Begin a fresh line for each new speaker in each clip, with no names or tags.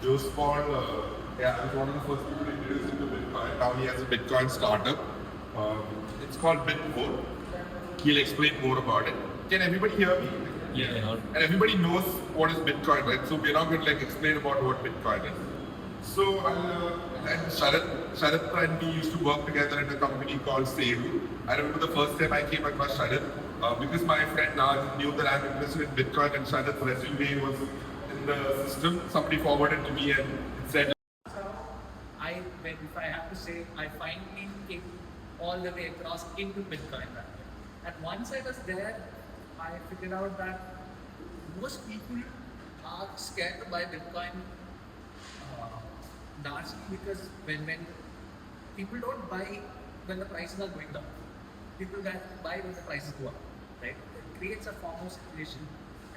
Joe Paul, yeah, was one of the first people introduced into Bitcoin. Now he has a Bitcoin startup. It's called Bit4. He'll explain more about it. Can everybody hear me?
Yeah.
And everybody knows what is Bitcoin, right? So we're not going to like explain about what Bitcoin is. So and Sharat and me used to work together in a company called Sedu. I remember the first time I came across Sharat because my friend Naz knew that I'm interested in Bitcoin and Sharat's resume was in the system. Somebody forwarded to me and it said.
If I have to say, I finally came all the way across into Bitcoin. And once I was there, I figured out that most people are scared to buy Bitcoin largely because when people don't buy when the prices are going down, people buy when the prices go up, right? It creates a form of speculation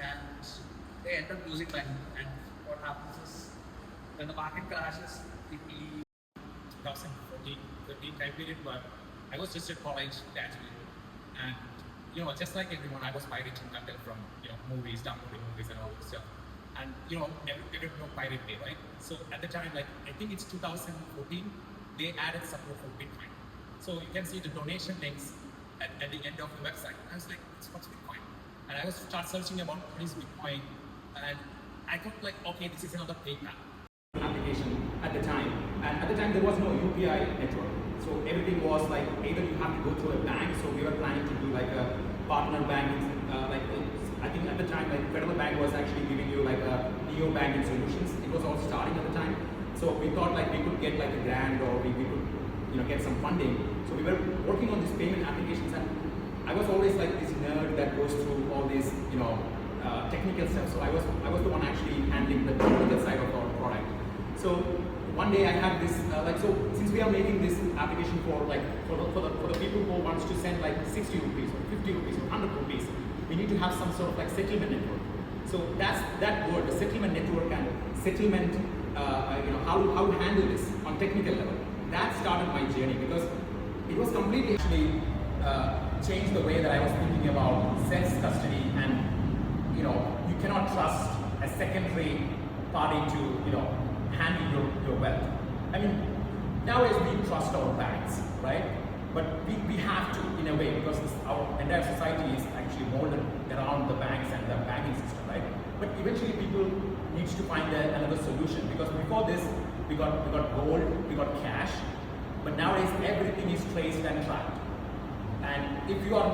and they end up losing money. And what happens is when the market crashes, people leave. 2014, 13 time period, but I was just at college graduating, and just like everyone, I was pirating content from movies, downloading movies, and all this stuff. And every no Pirate Bay, right? So at the time, like I think it's 2014, they added support for Bitcoin. So you can see the donation links at the end of the website. I was like, what's Bitcoin? And I was start searching about what is Bitcoin, and I thought like, okay, this is another PayPal application at the time. And at the time there was no UPI network. So everything was like either you have to go to a bank. So we were planning to do like a partner banking, I think at the time like Federal Bank was actually giving you like a neo banking solutions. It was all starting at the time. So we thought like we could get like a grant or we could get some funding. So we were working on these payment applications, and I was always like this nerd that goes through all these technical stuff. So I was the one actually handling the technical side of our product. So one day I had this so since we are making this application for the people who wants to send like 60 rupees or 50 rupees or 100 rupees, we need to have some sort of like settlement network. So that's that word, the settlement network and settlement, how to handle this on technical level. That started my journey because it was completely actually changed the way that I was thinking about self-custody, and you cannot trust a secondary party to handle your wealth. I mean, nowadays we trust our banks, right? But we have to in a way because our entire society is actually molded around the banks and the banking system, right? But eventually people needs to find another solution because before this we got gold, we got cash, but nowadays everything is traced and tracked. And if you are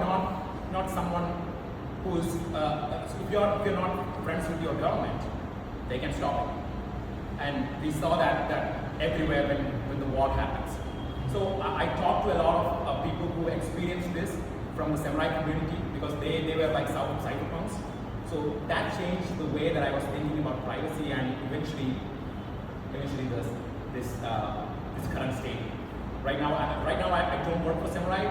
not someone who's if you're not friends with your government, they can stop it. And we saw that everywhere when the war happens. So I talked to a lot of people who experienced this from the samurai community because they were like cyberpunks. So that changed the way that I was thinking about privacy and eventually this current state. Right now I don't work for samurai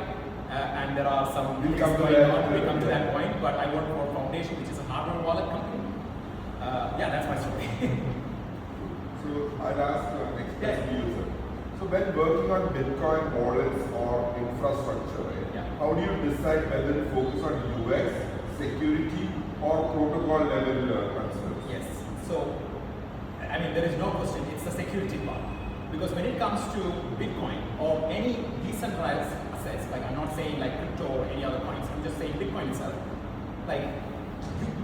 and there are some things going on. We come to that point, but I work for Foundation, which is a hardware wallet company. Yeah, that's my story.
So I'll ask next question to you, sir. So when working on Bitcoin wallets or infrastructure, right, how do you decide whether to focus on UX, security, or protocol level concerns?
Yes. So, I mean, there is no question. It's the security part. Because when it comes to Bitcoin or any decentralized assets, like I'm not saying like crypto or any other coins, I'm just saying Bitcoin itself. Like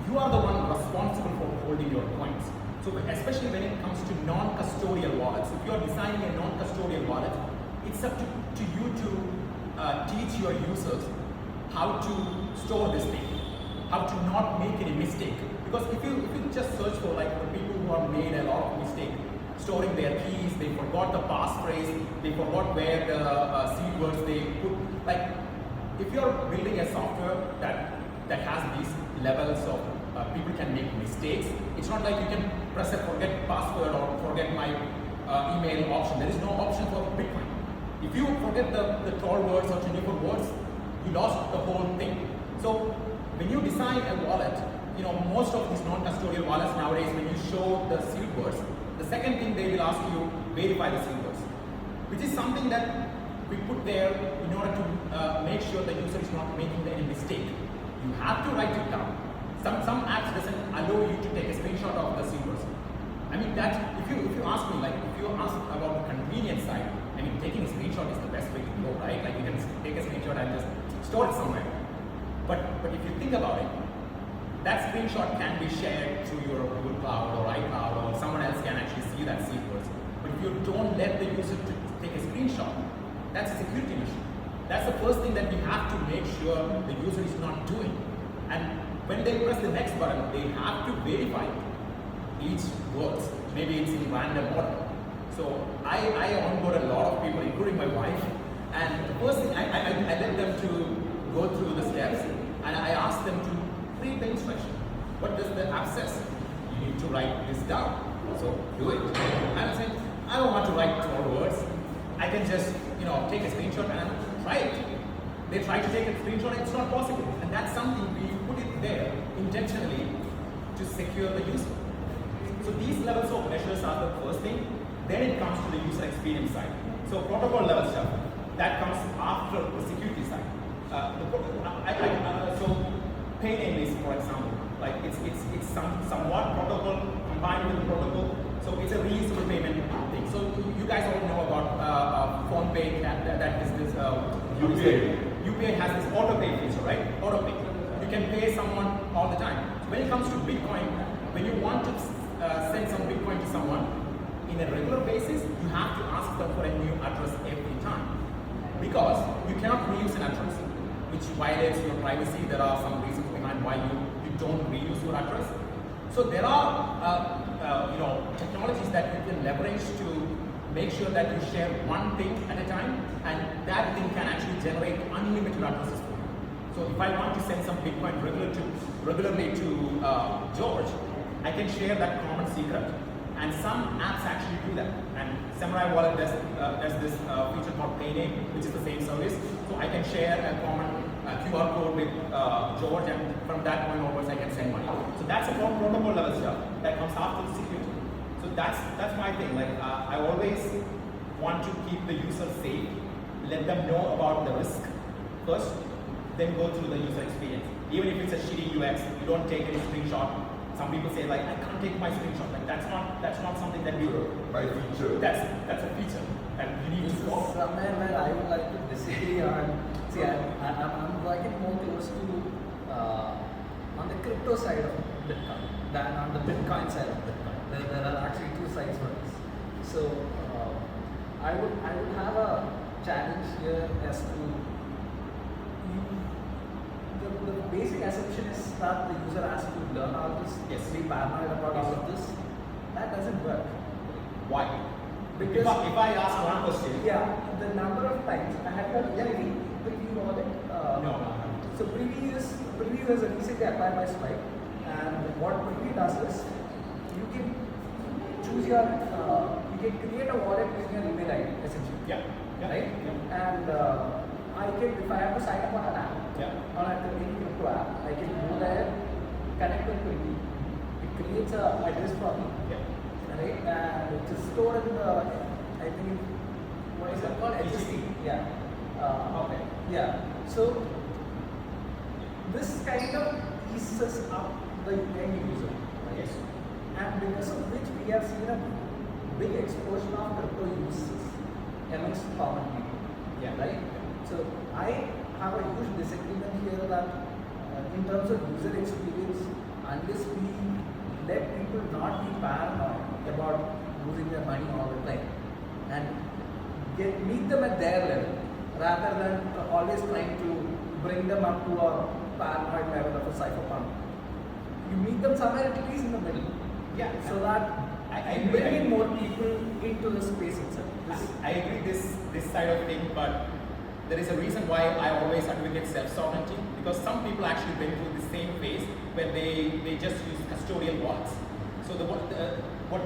you are the one responsible for holding your coins. So especially when it comes to non-custodial wallets, if you are designing a non-custodial wallet, it's up to you to teach your users how to store this thing, how to not make any mistake. Because if you just search for like the people who have made a lot of mistake, storing their keys, they forgot the passphrase, they forgot where the seed words they put. Like if you are building a software that has these levels of people can make mistakes. It's not like you can press a forget password or forget my email option. There is no option for Bitcoin. If you forget the 12 words or 24 words, you lost the whole thing. So when you design a wallet, most of these non-custodial wallets nowadays, when you show the seed words, the second thing they will ask you, verify the seed words, which is something that we put there in order to make sure the user is not making any mistake. You have to write it down. Some apps doesn't allow you to take a screenshot of the seed words.
I mean, that if you ask me, like, if you ask about the convenience side, I mean, taking a screenshot is the best way to go, right? Like, you can take a screenshot and just store it somewhere. But if you think about it, that screenshot can be shared through your Google Cloud or iCloud, or someone else can actually see that sequence. But if you don't let the user to take a screenshot, that's a security issue. That's the first thing that we have to make sure the user is not doing. And when they press the next button, they have to verify each words. Maybe it's in random order. So I onboard a lot of people, including my wife. And the first thing, I let them to go through the steps, and I ask them to read the instruction. What does the app says? You need to write this down. So do it. And I say, I don't want to write 12 words. I can just, take a screenshot and try it. They try to take a screenshot, it's not possible. And that's something we put it there intentionally to secure the user. So these levels of measures are the first thing. Then it comes to the user experience side. So protocol level stuff, that comes after the security side. So pay name is, for example, like it's somewhat protocol combined with the protocol. So it's a reusable payment thing. So you guys all know about phone pay that is this
UPI.
UPI has this auto pay feature, right? Auto pay. You can pay someone all the time. So when it comes to Bitcoin, when you want to send some Bitcoin to someone in a regular basis, you have to ask them for a new address every time, because you cannot reuse an address, which violates your privacy. There are some reasons behind why you don't reuse your address. So there are technologies that you can leverage to make sure that you share one thing at a time, and that thing can actually generate unlimited addresses for you. So if I want to send some Bitcoin regularly to George, I can share that common secret, and some apps actually do that. And Samurai Wallet does this feature called Payname, which is the same service. So I can share a common QR code with George, and from that point onwards I can send money. So that's a protocol level stuff that comes after the security. So that's my thing. Like I always want to keep the user safe, let them know about the risk first, then go through the user experience. Even if it's a shitty UX, you don't take any screenshot. Some people say like, I can't take my screenshot. Like that's not something that we do.
By feature.
That's a feature, and you need
This
to
is
follow.
somewhere where I would like to disagree on. See, I'm working more close to on the crypto side of Bitcoin than on the Bitcoin side of Bitcoin. There are actually two sides for this. So I would have a challenge here as to the basic assumption is that the user has to learn all this,
Yes.
be paranoid about all of this. That doesn't work.
Why?
Because
if I ask one question,
yeah, the number of times I have done preview wallet.
no.
So preview is a recently acquired by Stripe, and what preview does is you can choose your you can create a wallet using your email ID essentially.
Yeah.
Right?
Yeah.
And I can, if I have to sign up on an app,
Yeah.
on a crypto app, I can go there, connect with preview. It creates a address for me.
Yeah.
Right, and it is stored in the, I think, what is it called?
HTTP.
Yeah.
Okay.
Yeah. So this kind of eases up the end user. Right?
Yes.
And because of which we have seen a big explosion of crypto uses amongst common people.
Yeah.
Right. So I have a huge disagreement here that in terms of user experience, unless we let people not be paranoid about losing their money all the time and meet them at their level rather than always trying to bring them up to a paranoid level of a cypherpunk. You meet them somewhere at least in the middle.
Yeah.
So that
I
you
agree.
bring in more people into the space itself.
I agree this side of thing, but there is a reason why I always advocate self-sovereignty, because some people actually went through the same phase where they just use custodial wallets. So what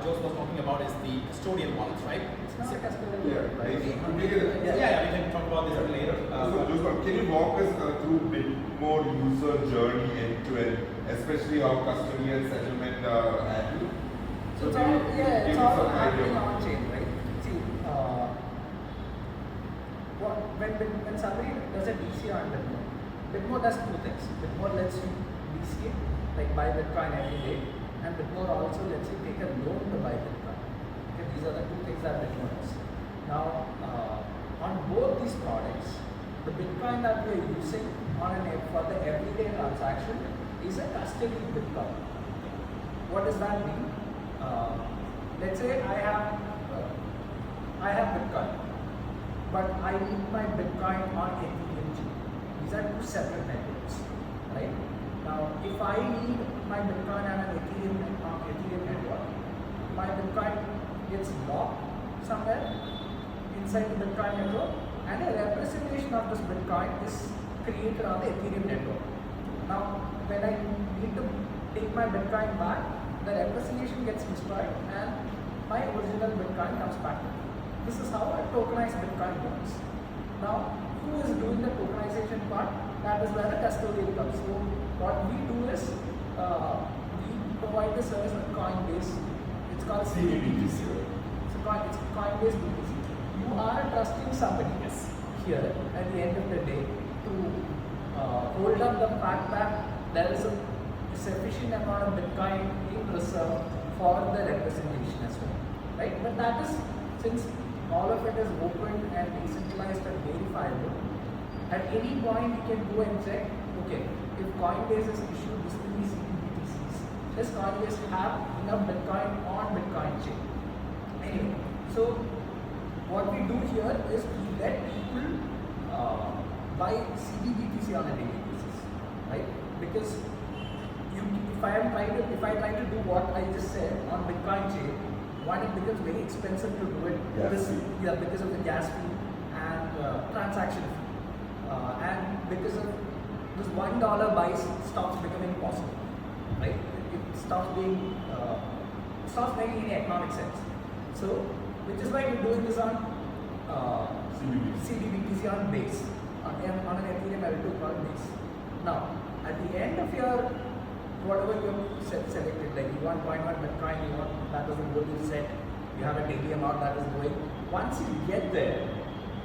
Jose was talking about is the custodial wallets, right?
It's not a custodial,
Yeah,
right?
Yeah, we can talk about this later.
Joseph, can you walk us through a bit more user journey end to end, especially how custody and settlement handled?
So it's
can
all,
you
yeah,
give
it's
me
all
some
happening
idea?
on chain, right? See, when somebody does a DCA on Bitmo does two things. Bitmo lets you DCA, like buy Bitcoin every day, and Bitmore also lets you take a loan to buy Bitcoin. Okay, these are the two things that Bitmore does. Now, on both these products, the Bitcoin that we are using for the everyday transaction is a custody Bitcoin. What does that mean? Let's say I have Bitcoin, but I need my Bitcoin on Ethereum chain. These are two separate networks, right? Now, if I need my Bitcoin on an Ethereum network, my Bitcoin gets locked somewhere inside the Bitcoin network, and a representation of this Bitcoin is created on the Ethereum network. Now, when I need to take my Bitcoin back, the representation gets destroyed and my original Bitcoin comes back to me. This is how a tokenized Bitcoin works. Now, who is doing the tokenization part? That is where the custodian comes. So, what we do is we provide the service with Coinbase. It's called CBBTC. It's Coinbase BTC. You are trusting somebody here at the end of the day to hold up the fact that there is a sufficient amount of Bitcoin in reserve for the representation as well, right? But that is, since all of it is open and decentralized and verifiable, at any point you can go and check, okay, if Coinbase has issued this many CBDCs, does Coinbase have enough Bitcoin on Bitcoin chain? Anyway, so what we do here is we let people buy CBDC on a daily basis, right? Because if I try to do what I just said on Bitcoin chain, one, it becomes very expensive to do it because of the gas fee and transaction fee, and because of this $1 buys stops becoming possible, right? It stops making any economic sense. So, which is why we're doing this on CBBTC on base, on an Ethereum L2 called base. Now, at the end of your whatever you have selected, like you want 0.1 Bitcoin, you want that is the goal you set, you have a daily amount that is going. Once you get there,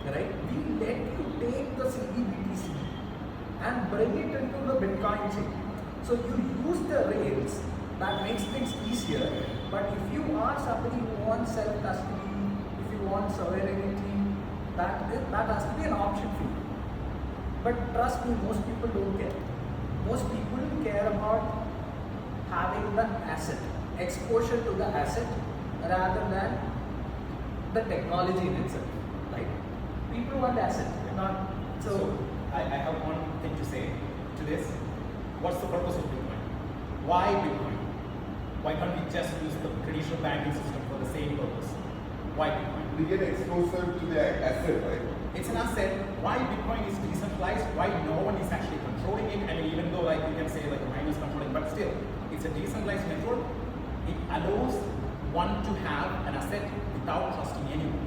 right, we let you take the CBBTC and bring it into the Bitcoin chain. So you use the rails, that makes things easier. But if you are somebody who wants self-custody, if you want sovereignty, that has to be an option for you. But trust me, most people don't care. Most people care about having the asset, exposure to the asset rather than the technology in itself, right? People want asset, not
So I have one thing to say to this. What's the purpose of Bitcoin? Why Bitcoin? Why can't we just use the traditional banking system for the same purpose? Why Bitcoin?
We get exposure to the asset, right?
It's an asset. Why Bitcoin is decentralized? Why no one is actually controlling it? I mean, even though like you can say like a miner is controlling, but still, it's a decentralized network. It allows one to have an asset without trusting anyone.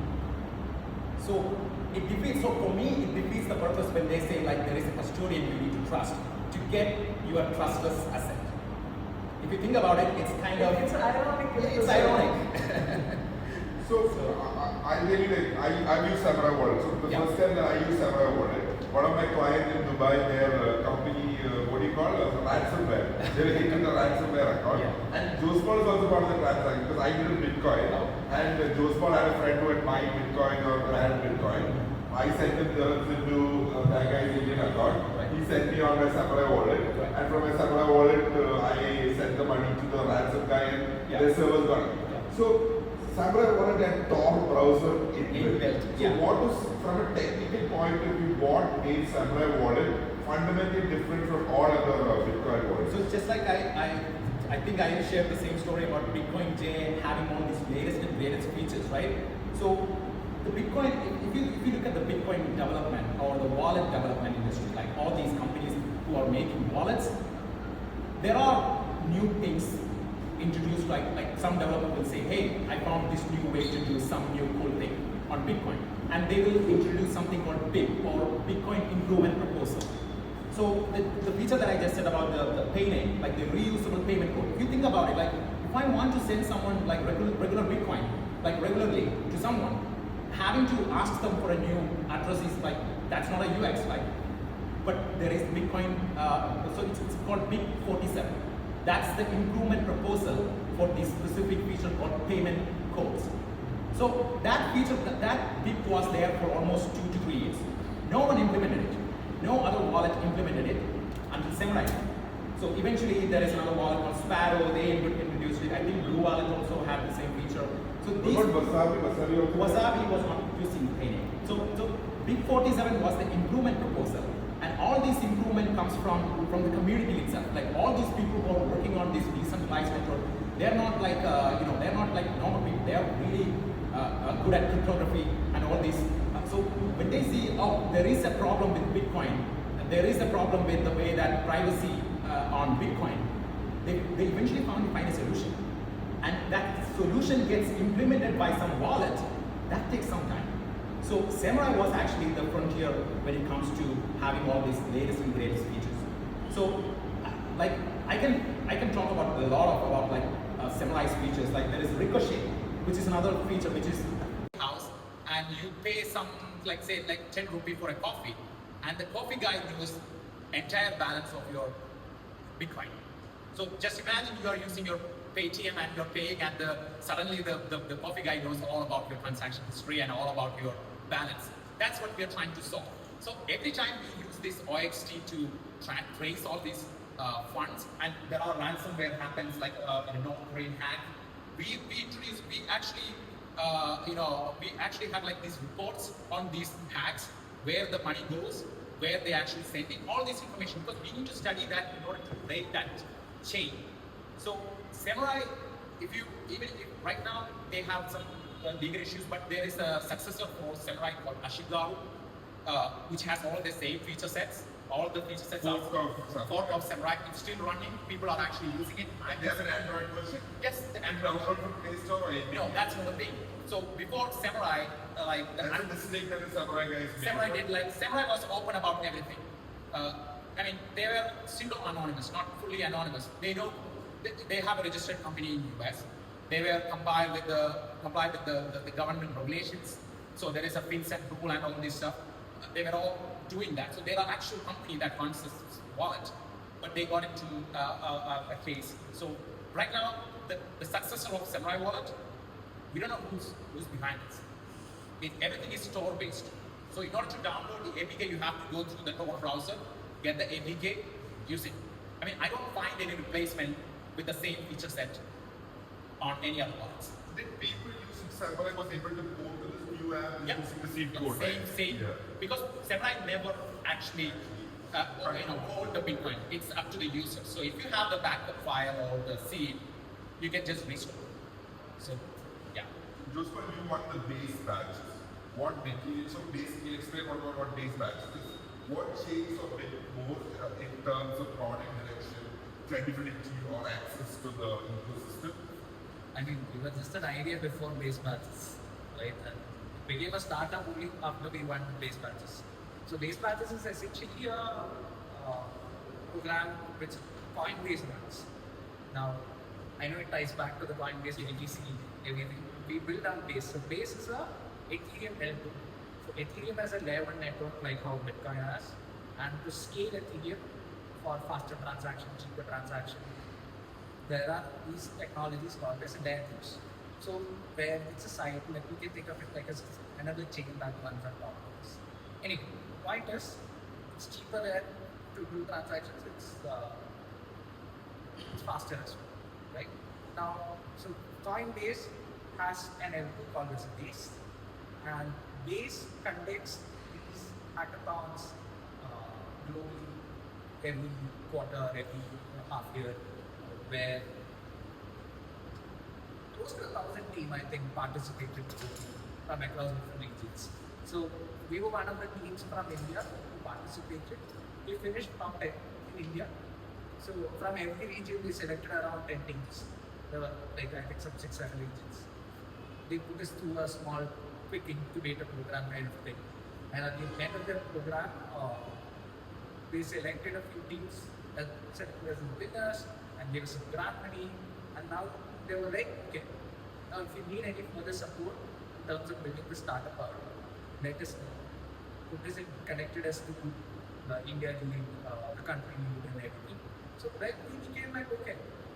So it defeats. So for me, it defeats the purpose when they say like there is a custodian you need to trust to get your trustless asset. If you think about it, it's kind of
ironic.
It's ironic.
So I really like, I've used Samurai Wallet. So the first time that I used Samurai Wallet, one of my clients in Dubai, their company, what do you call it? Ransomware. They were hitting the ransomware account.
Yeah.
And Jospal is also part of the transaction because I needed Bitcoin. And Jospal had a friend who had mined Bitcoin or had Bitcoin. I sent him dirhams into that guy's Indian account. He sent me on my Samurai Wallet. And from my Samurai Wallet, I sent the money to the ransom guy and their server's gone. So Samurai Wallet and Tor browser inbuilt. So what was, from a technical point of view, what made Samurai Wallet fundamentally different from all other Bitcoin wallets?
So it's just like I think I shared the same story about Bitcoin J having all these latest and greatest features, right? So the Bitcoin, if you look at the Bitcoin development or the wallet development industry, like all these companies who are making wallets, there are new things introduced, like some developer will say, hey, I found this new way to do some new cool thing on Bitcoin. And they will introduce something called BIP or Bitcoin Improvement Proposal. So the feature that I just said about the payment, like the reusable payment code, if you think about it, like if I want to send someone like regular Bitcoin, like regularly to someone, having to ask them for a new address is like, that's not a UX, like, but there is Bitcoin, so it's called BIP 47. That's the improvement proposal for this specific feature called payment codes. So that feature, that bit was there for almost 2 to 3 years. No one implemented it. No other wallet implemented it until Samurai. So eventually there is another wallet called Sparrow. They introduced it. I think Blue Wallet also had the same feature. So
What
these
about Wasabi?
Wasabi was not using Paynet. So Big 47 was the improvement proposal, and all this improvement comes from the community itself. Like all these people who are working on this decentralized network, they're not like they're not like normal people. They are really good at cryptography and all this. So when they see, oh, there is a problem with Bitcoin, there is a problem with the way that privacy on Bitcoin, they eventually find a solution. And that solution gets implemented by some wallet, that takes some time. So Samurai was actually the frontier when it comes to having all these latest and greatest features. So like I can talk about a lot about like Samurai's features. Like there is Ricochet, which is another feature which is house, and you pay some like say like 10 rupee for a coffee, and the coffee guy knows entire balance of your Bitcoin. So just imagine you are using your Paytm and you're paying, and suddenly the coffee guy knows all about your transaction history and all about your balance. That's what we are trying to solve. So every time we use this OXT to trace all these funds, and there are ransomware happens like in a North Korean hack, we actually have like these reports on these hacks, where the money goes, where they actually sending all this information, because we need to study that in order to break that chain. So Samurai, even if right now they have some legal issues, but there is a successor for Samurai called Ashigaru, which has all the same feature sets. All the feature sets are fork of Samurai. It's still running. People are actually using it.
And there's an Android version?
Yes, the Android
Download from Play Store or anything?
No, that's not the thing. So before Samurai,
That's a mistake that the Samurai guys made.
Samurai was open about everything. I mean, they were pseudo anonymous, not fully anonymous. They know they have a registered company in US. They were comply with the government regulations. So there is a FinCEN rule and all this stuff. They were all doing that. So they're an actual company that runs this wallet, but they got into a case. So right now, the successor of Samurai wallet, we don't know who's behind it. Everything is store based. So in order to download the APK, you have to go through the Tor browser, get the APK, use it. I mean, I don't find any replacement with the same feature set on any other wallets.
Did people using Samurai was able to go to this new app
Yeah.
using the seed code,
Same.
Yeah.
Because Samurai never actually hold the Bitcoin. It's up to the user. So if you have the backup file or the seed, you can just restore. So yeah.
Joseph, you want the base batches. What material? So basically, explain what base batches is. What changed a bit more in terms of product direction, credibility, or access to the ecosystem?
I mean, it was just an idea before base batches, right? And it became a startup only after we went to base batches. So base batches is essentially a program which Coinbase runs. Now, I know it ties back to the Coinbase UTC, everything. We build on base. So base is a Ethereum L2. So Ethereum has a layer 1 network like how Bitcoin has, and to scale Ethereum for faster transaction, cheaper transaction, there are these technologies called as layer 2s. So where it's a site, like you can think of it like as another chain that runs on top of this. Anyway, point is, it's cheaper there to do transactions. It's faster as well, right? Now, so Coinbase has an element called as Base, and Base conducts these hackathons globally every quarter, every half year, where close to 1,000 teams, I think, participated from across different regions. So we were one of the teams from India who participated. We finished top 10 in India. So from every region, we selected around 10 teams. There were like I think some 6-7 regions. They put us through a small, quick incubator program kind of thing. And at the end of the program, they selected a few teams and selected as winners and gave us some grant money. And now they were like, okay, now if you need any further support in terms of building the startup out, let us know. So this connected us to the India lead, the country lead and everything. So then we became like, okay,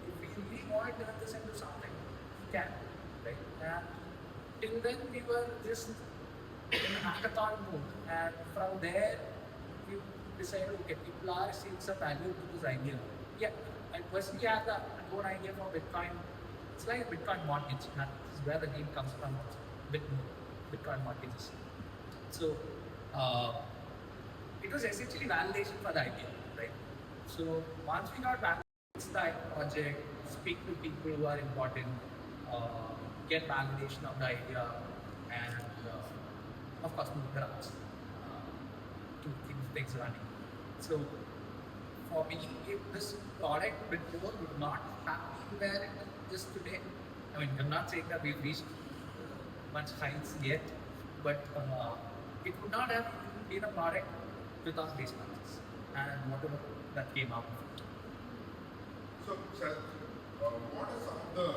if we really want to turn this into something, we can, right? And till then we were just in hackathon mode, and from there we decided, okay, people are seeing some value to this idea. Yeah, I personally had the own idea for Bitcoin. It's like a Bitcoin mortgage, and this is where the name comes from. Bitcoin mortgages. So it was essentially validation for the idea, right? So once we got validation that project, speak to people who are important, get validation of the idea, and of course move grants to keep things running. So for me, if this product before would not have been where it is today, I mean, I'm not saying that we've reached much heights yet, but it would not have been a product without these funds and whatever that came out of it.
So, Seth, what are some of the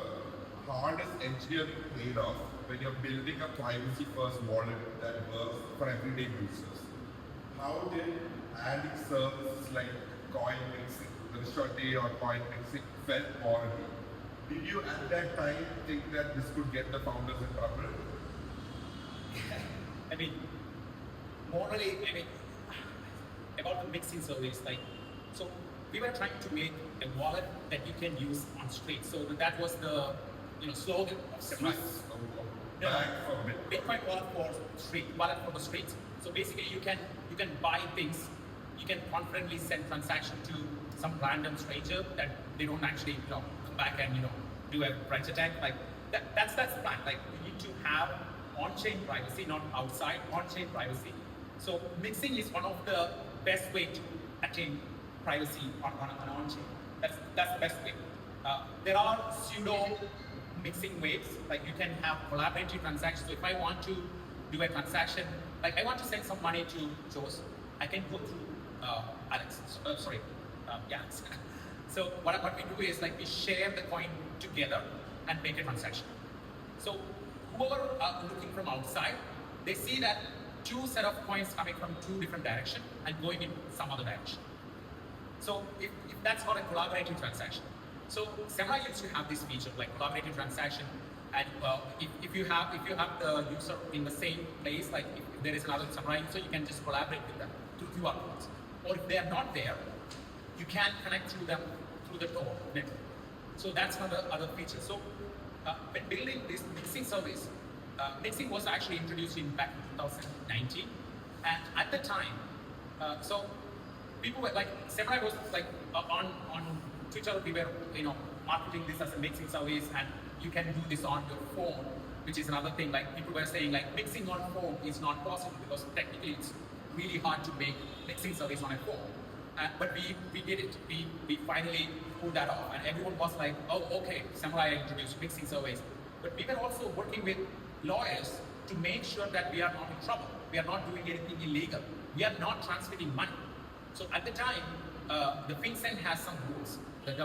hardest engineering trade-offs when you're building a privacy-first wallet that works for everyday users? How did adding services like coin mixing, Rishwati or coin mixing felt morally? Did you at that time think that this could get the founders in trouble?
I mean, morally, I mean, about the mixing service, like, so we were trying to make a wallet that you can use on street. So that was the, slogan of Semurai.
Back for
Bitcoin wallet for wallet for the streets. So basically, you can buy things, you can confidently send transaction to some random stranger that they don't actually, come back and do a branch attack. Like that's the plan. Like you need to have on-chain privacy, not outside on-chain privacy. So mixing is one of the best way to attain privacy on on-chain. That's the best way. There are pseudo mixing ways, like you can have collaborative transactions. So if I want to do a transaction, like I want to send some money to Jose, I can go through Alex. Alex. So what we do is like we share the coin together and make a transaction. So whoever are looking from outside, they see that two set of coins coming from two different directions and going in some other direction. So if that's called a collaborative transaction. So Samurai used to have this feature like collaborative transaction, and if you have the user in the same place, like if there is another Samurai user, you can just collaborate with them through QR codes. Or if they are not there, you can connect through them through the Tor network. So that's another feature. So when building this mixing service, mixing was actually introduced back in 2019, and at the time, so people were like, Samurai was like on Twitter, we were marketing this as a mixing service, and you can do this on your phone, which is another thing. Like people were saying, like mixing on phone is not possible because technically it's really hard to make mixing service on a phone. But we did it. We finally pulled that off, and everyone was like, oh, okay, Samurai introduced mixing service. But we were also working with lawyers to make sure that we are not in trouble. We are not doing anything illegal. We are not transmitting money. So at the time, the FinCEN has some rules. The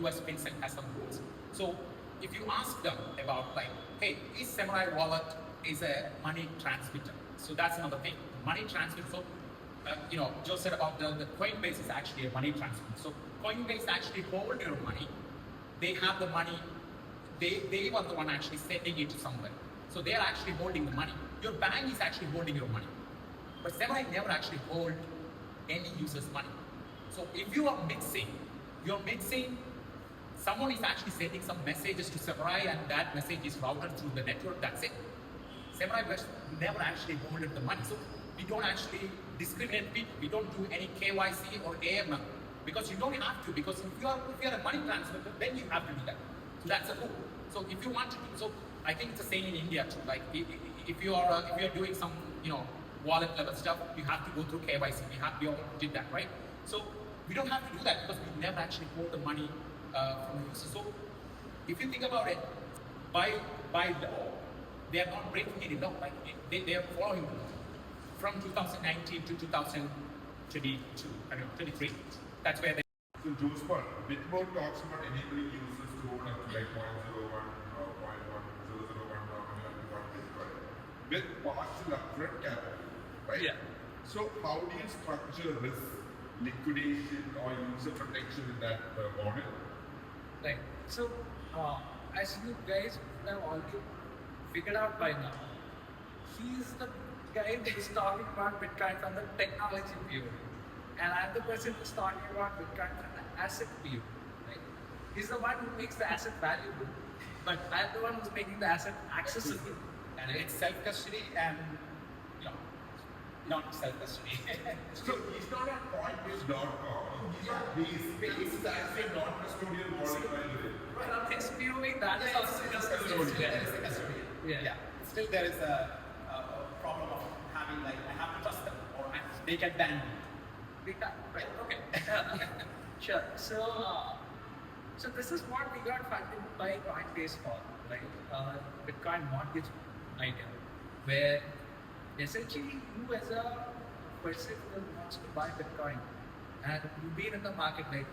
US FinCEN has some rules. So if you ask them about like, hey, is Samurai wallet is a money transmitter? So that's another thing. Money transmitter. So Joe said about the Coinbase is actually a money transmitter. So Coinbase actually hold your money. They have the money. They were the one actually sending it to somewhere. So they are actually holding the money. Your bank is actually holding your money. But Samurai never actually hold any user's money. So if you are mixing, someone is actually sending some messages to Samurai, and that message is routed through the network, that's it. Samurai never actually holded the money. So we don't actually discriminate people. We don't do any KYC or AML because you don't have to, because if you are a money transmitter, then you have to do that. So that's a rule. So if you want to do, so I think it's the same in India too. Like if you are doing some wallet level stuff, you have to go through KYC. We all did that, right? So we don't have to do that because we never actually hold the money from the user. So if you think about it, by law, they are not breaking any law. Like they are following the law. From 2019 to 2022, 23. That's where they.
So Joe's part, Bitmore talks about enabling users to own up to like 0.01 or 0.1001 Bitcoin with partial upfront capital, right?
Yeah.
So how do you structure risk liquidation or user protection in that model?
Right. So, as you guys have already figured out by now, he's the guy who's talking about Bitcoin from the technology view, and I'm the person who's talking about Bitcoin from the asset view. Right? He's the one who makes the asset valuable, but I'm the one who's making the asset accessible.
And it's self-custody and not self-custody.
So he's not on coinbase.com. He's actually a non-custodial model, by the way.
But on his POV, that is also
Custodian.
custodian.
That is the custodian.
Yeah.
Still, there is a problem of having like I have to trust them or they can ban me.
Right. Okay. Sure. So this is what we got funded by Coinbase for, right? Bitcoin mortgage idea, where essentially you as a person who wants to buy Bitcoin, and you've been in the market like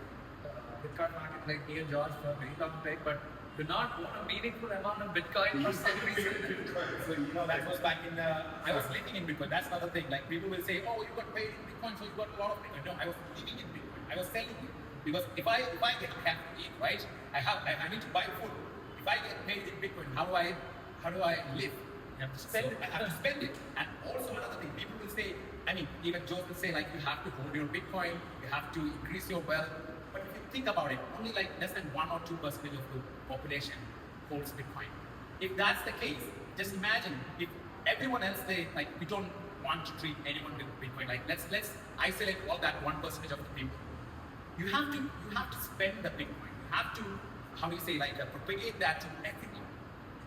Bitcoin market like me and George for a very long time, but do not own a meaningful amount of Bitcoin for some reason.
So that was back in I was living in Bitcoin. That's another thing. Like people will say, oh, you got paid in Bitcoin, so you got a lot of Bitcoin. No, I was living in Bitcoin. I was selling it because if I get have to eat, right? I need to buy food. If I get paid in Bitcoin, how do I live?
You have to spend it.
I have to spend it. And also another thing, people will say, I mean, even Joe will say like you have to hold your Bitcoin, you have to increase your wealth. But if you think about it, only like less than 1 or 2% of the population holds Bitcoin. If that's the case, just imagine if everyone else we don't want to treat anyone with Bitcoin. Like let's isolate all that 1% of the people. You have to spend the Bitcoin. You have to propagate that to everyone.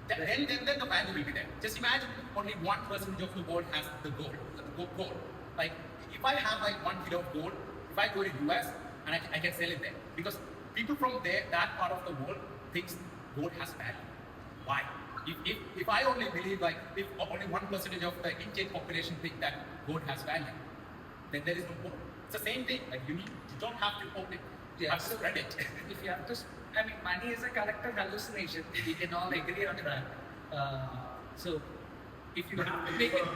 Then the value will be there. Just imagine only 1% of the world has the gold. Like if I have like 1 kilo of gold, if I go to US and I can sell it there because people from that part of the world thinks gold has value. Why? If I only believe if only 1% of the Indian population think that gold has value, then there is no gold. It's the same thing. Like you don't have to own it. You have to spread it.
If you have to, money is a collective hallucination. We can all agree on that. So, if you have to make it,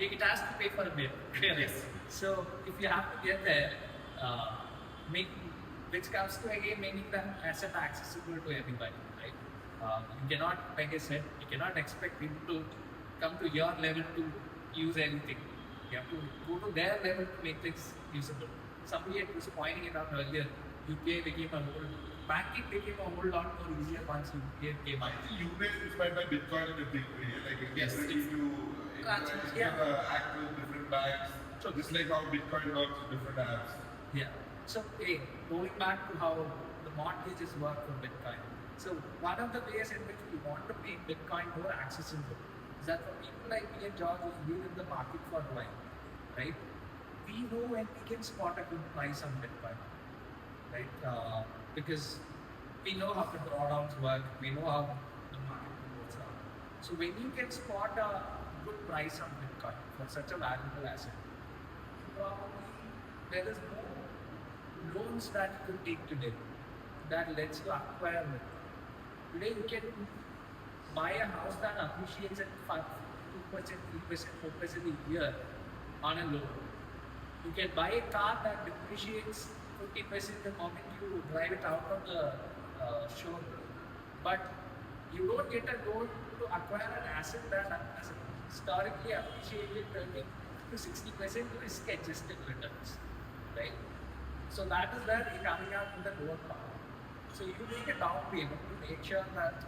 it has to pay for a bill.
Yes.
So, if you have to get there, which comes to again making the asset accessible to everybody, right? You cannot, like I said, you cannot expect people to come to your level to use anything. You have to go to their level to make things usable. Somebody was pointing it out earlier. UPI became banking became a whole lot more easier once UPI came out.
I think UPI is inspired by Bitcoin in a big way. Like
Yes,
it's ready to act with different banks. So just like how Bitcoin works with different apps.
Yeah. So going back to how the mortgages work for Bitcoin. So one of the ways in which we want to make Bitcoin more accessible is that for people like me and George who've been in the market for a while, right? We know when we can spot a good price on Bitcoin, right? Because we know how the drawdowns work, we know how the market moves are. So when you can spot a good price on Bitcoin for such a valuable asset, probably there is no loans that you could take today that lets you acquire it. Today you can buy a house that appreciates at 2%, 3%, 4% a year on a loan. You can buy a car that depreciates 50% the moment you drive it out of the showroom. But you don't get a loan to acquire an asset that has historically appreciated 30 to 60% risk-adjusted returns, right? So that is where you're coming out with the loan part. So you make a down payment to make sure that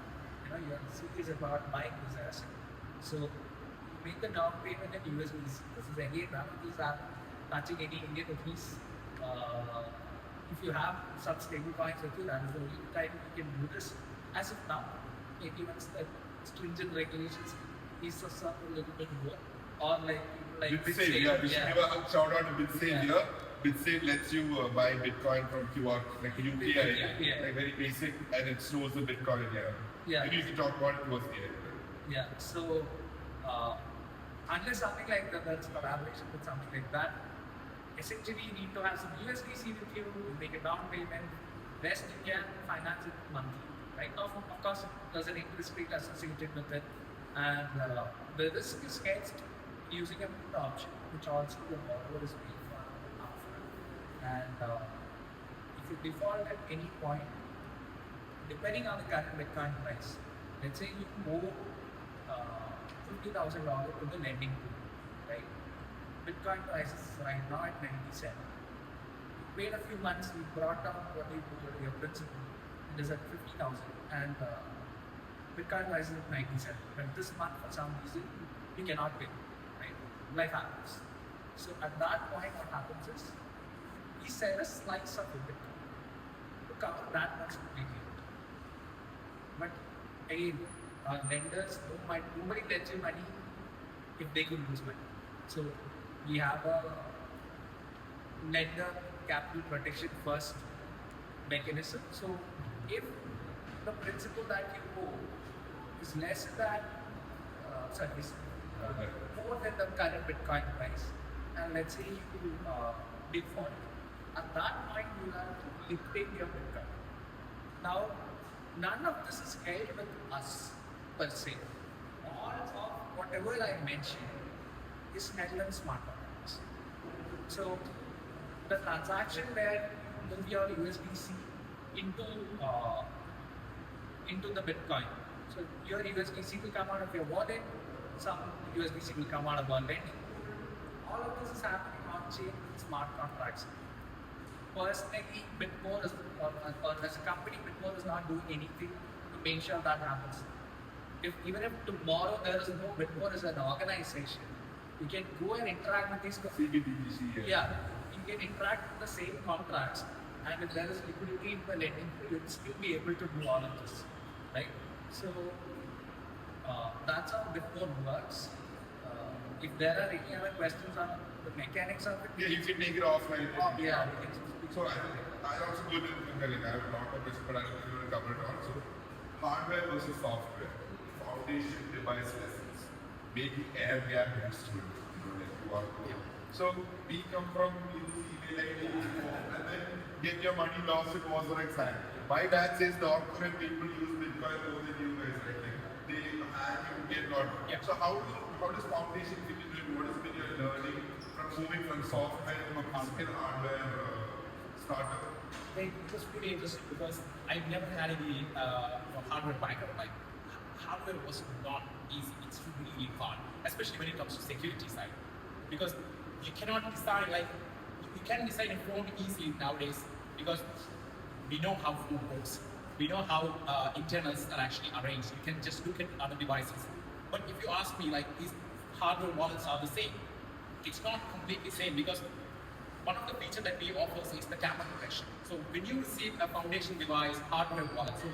you're serious about buying this asset. So you make the down payment in USDC. This is again none of these are touching any Indian rupees. If you have such stable coins with you, that is the only time you can do this. As of now, maybe once the stringent regulations ease us up a little bit more, or like
BitSave, we should give a shout out to BitSave here. BitSave lets you buy Bitcoin from QR, like a UPI, like very basic, and it stores the Bitcoin here.
Yeah.
Maybe you can talk about it towards the end.
Yeah. So unless something like that, that's collaboration with something like that. Essentially, you need to have some USDC with you, make a down payment, rest you can finance it monthly. Right now, of course, there's an interest rate associated with it, and the risk is hedged using a put option, which also the borrower is paying for upfront. And if you default at any point, depending on the current Bitcoin price, let's say you owe $50,000 to the lending pool, right? Bitcoin price is right now at 97. You wait a few months, you brought down what you put your principal, it is at 50,000, and Bitcoin price is at 97. But this month, for some reason, you cannot pay, right? Life happens. So at that point, what happens is, we sell a slice of the Bitcoin to cover that much completely. But again, lenders, nobody lends you money if they could lose money. So we have a lender capital protection first mechanism. So if the principal that you owe is less than, more than the current Bitcoin price, and let's say you default, at that point you have to liquidate your Bitcoin. Now, none of this is held with us per se. All of whatever I mentioned is held in smart contracts. So the transaction where you move your USDC into the Bitcoin. So your USDC will come out of your wallet, some USDC will come out of our lending. All of this is happening on chain with smart contracts. Personally, Bitcoin is, or as a company, Bitcoin is not doing anything to make sure that happens. Even if tomorrow there is no Bitcoin as an organization, you can go and interact with these
CBDC.
Yeah, you can interact with the same contracts, and if there is liquidity in the lending, you'll still be able to do all of this, right? So that's how Bitcoin works. If there are any other questions on the mechanics of it,
Yeah, you can take it offline.
yeah, we can speak.
So I also go to I have a lot of questions, but I don't want to cover it all. So hardware versus software, foundation device lessons, making air gap useful. So we come from email and then get your money lost in was or exam. My dad says the corporate people use Bitcoin more than you guys, right? Like they hack you get not.
Yeah.
So how does foundation fit into it? What has been your learning from moving from software to a physical hardware startup?
It was pretty interesting because I've never had any hardware background. Like hardware was not easy. It's really hard, especially when it comes to security side, because you cannot decide like you can decide a phone easily nowadays because we know how phone works. We know how internals are actually arranged. You can just look at other devices. But if you ask me, like these hardware wallets are the same, it's not completely same because one of the features that we offer is the tamper protection. So when you receive a foundation device hardware wallet, so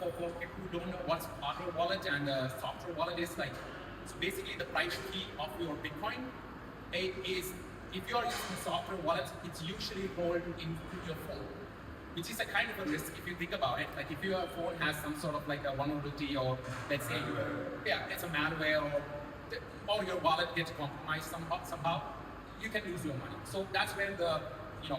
for people who don't know what's hardware wallet and software wallet is like, so basically the private key of your Bitcoin is, if you are using software wallets, it's usually held in your phone, which is a kind of a risk if you think about it. Like if your phone has some sort of like a vulnerability, or let's say it's a malware, or your wallet gets compromised somehow, you can lose your money. So that's where the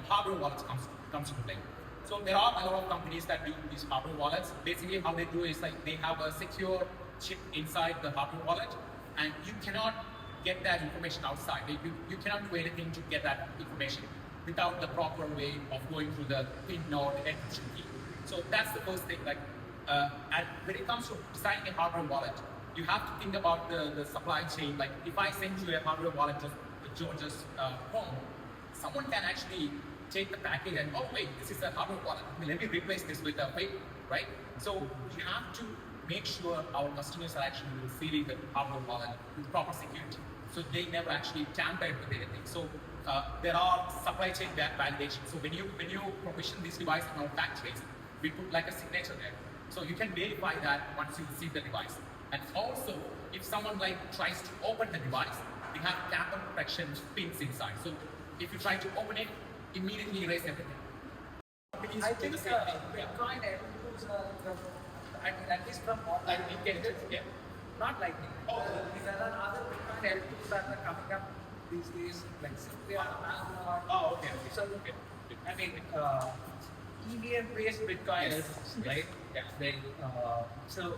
hardware wallets comes into play. So there are a lot of companies that do these hardware wallets. Basically, how they do is like they have a secure chip inside the hardware wallet, and you cannot get that information outside. You cannot do anything to get that information without the proper way of going through the PIN or the encryption key. So that's the first thing. Like, and when it comes to designing a hardware wallet, you have to think about the supply chain. Like, if I send you a hardware wallet to George's home, someone can actually take the package and, oh wait, this is a hardware wallet. Let me replace this with a paper, right? So we have to make sure our customers are actually receiving the hardware wallet with proper security, so they never actually tamper with anything. So there are supply chain validation. So when you provision this device in our factories, we put like a signature there, so you can verify that once you receive the device. And also, if someone like tries to open the device, we have tamper protection pins inside. So if you try to open it, immediately erase everything.
I think Bitcoin includes at least from online retailers, not like me. There are other Bitcoin L2s that are coming up these days, like simply on Amazon.
Oh, okay.
So I mean, EVM-based Bitcoin, right? Yeah. So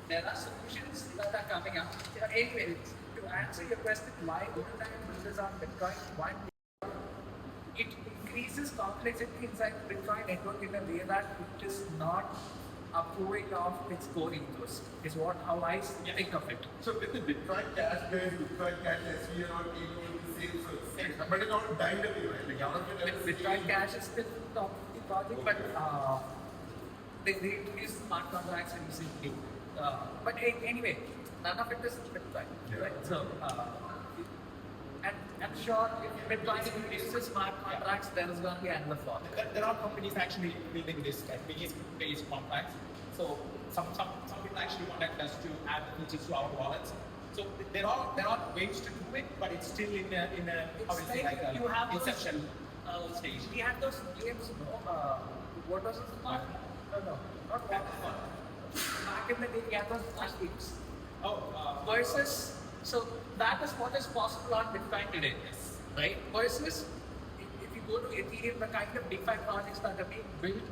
there are solutions that are coming up. Anyway, to answer your question, why overtime users on Bitcoin? One, it increases increases complexity inside the Bitcoin network in a way that it is not approving of its core ethos, is what how I think of it.
So with the Bitcoin Cash guys, Bitcoin Cash SV are all came over the same source. But it all died away, right? Like, how
Bitcoin Cash is still top of the project, but they introduced smart contracts recently. But anyway, none of it is Bitcoin, right? So, and I'm sure if Bitcoin introduces smart contracts, there is going to be another fall.
There are companies actually building this like based contracts. So some people actually want us to add features to our wallets. So there are ways to do it, but it's still in a how do you say, like
you have
inception stage.
We had those games, what was it called? No, not Waterfall. Back in the day, we had those flash games. Versus, so that is what is possible on Bitcoin today, right? Versus, if you go to Ethereum, the kind of DeFi projects that are being built,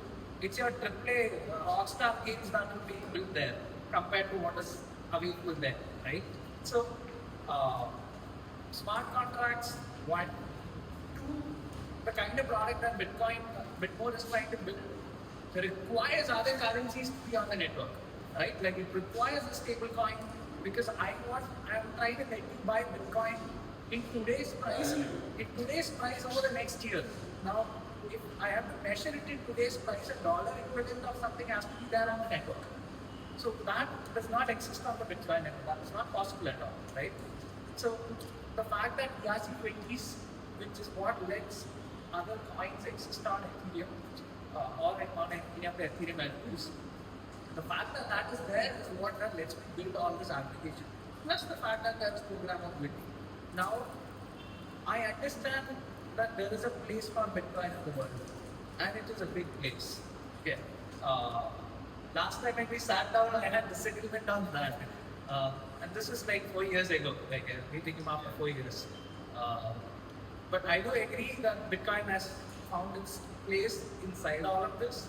it's your AAA Rockstar games that are being built there compared to what is available there, right? So, smart contracts, one. Two, the kind of product that Bitcoin is trying to build requires other currencies to be on the network, right? Like it requires a stable coin because I'm trying to let you buy Bitcoin in today's price over the next year. Now, if I have to measure it in today's price, a dollar equivalent of something has to be there on the network. So that does not exist on the Bitcoin network. That is not possible at all, right? So the fact that ERC20s, which is what lets other coins exist on Ethereum or on any of the Ethereum values, the fact that that is there is what lets me build all this application. Plus the fact that there is programmability. Now, I understand that there is a place for Bitcoin in the world, and it is a big place. Okay. Last time when we sat down, I had disagreement on that. And this is like 4 years ago, like meeting him after 4 years. But I do agree that Bitcoin has found its place inside all of this.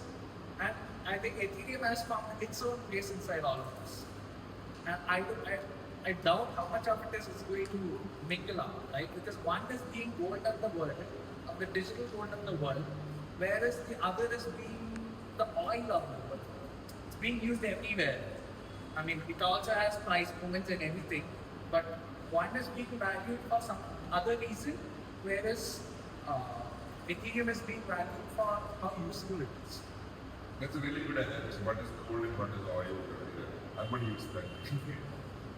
And I think Ethereum has found its own place inside all of this. And I doubt how much of it is going to mingle up, right? Because one is being gold of the world, of the digital gold of the world, whereas the other is being the oil of the world. It's being used everywhere. I mean, it also has price movements and everything, but one is being valued for some other reason, whereas Ethereum is being valued for how useful it is.
That's a really good analysis. One is gold and one is oil. I'm going to use that.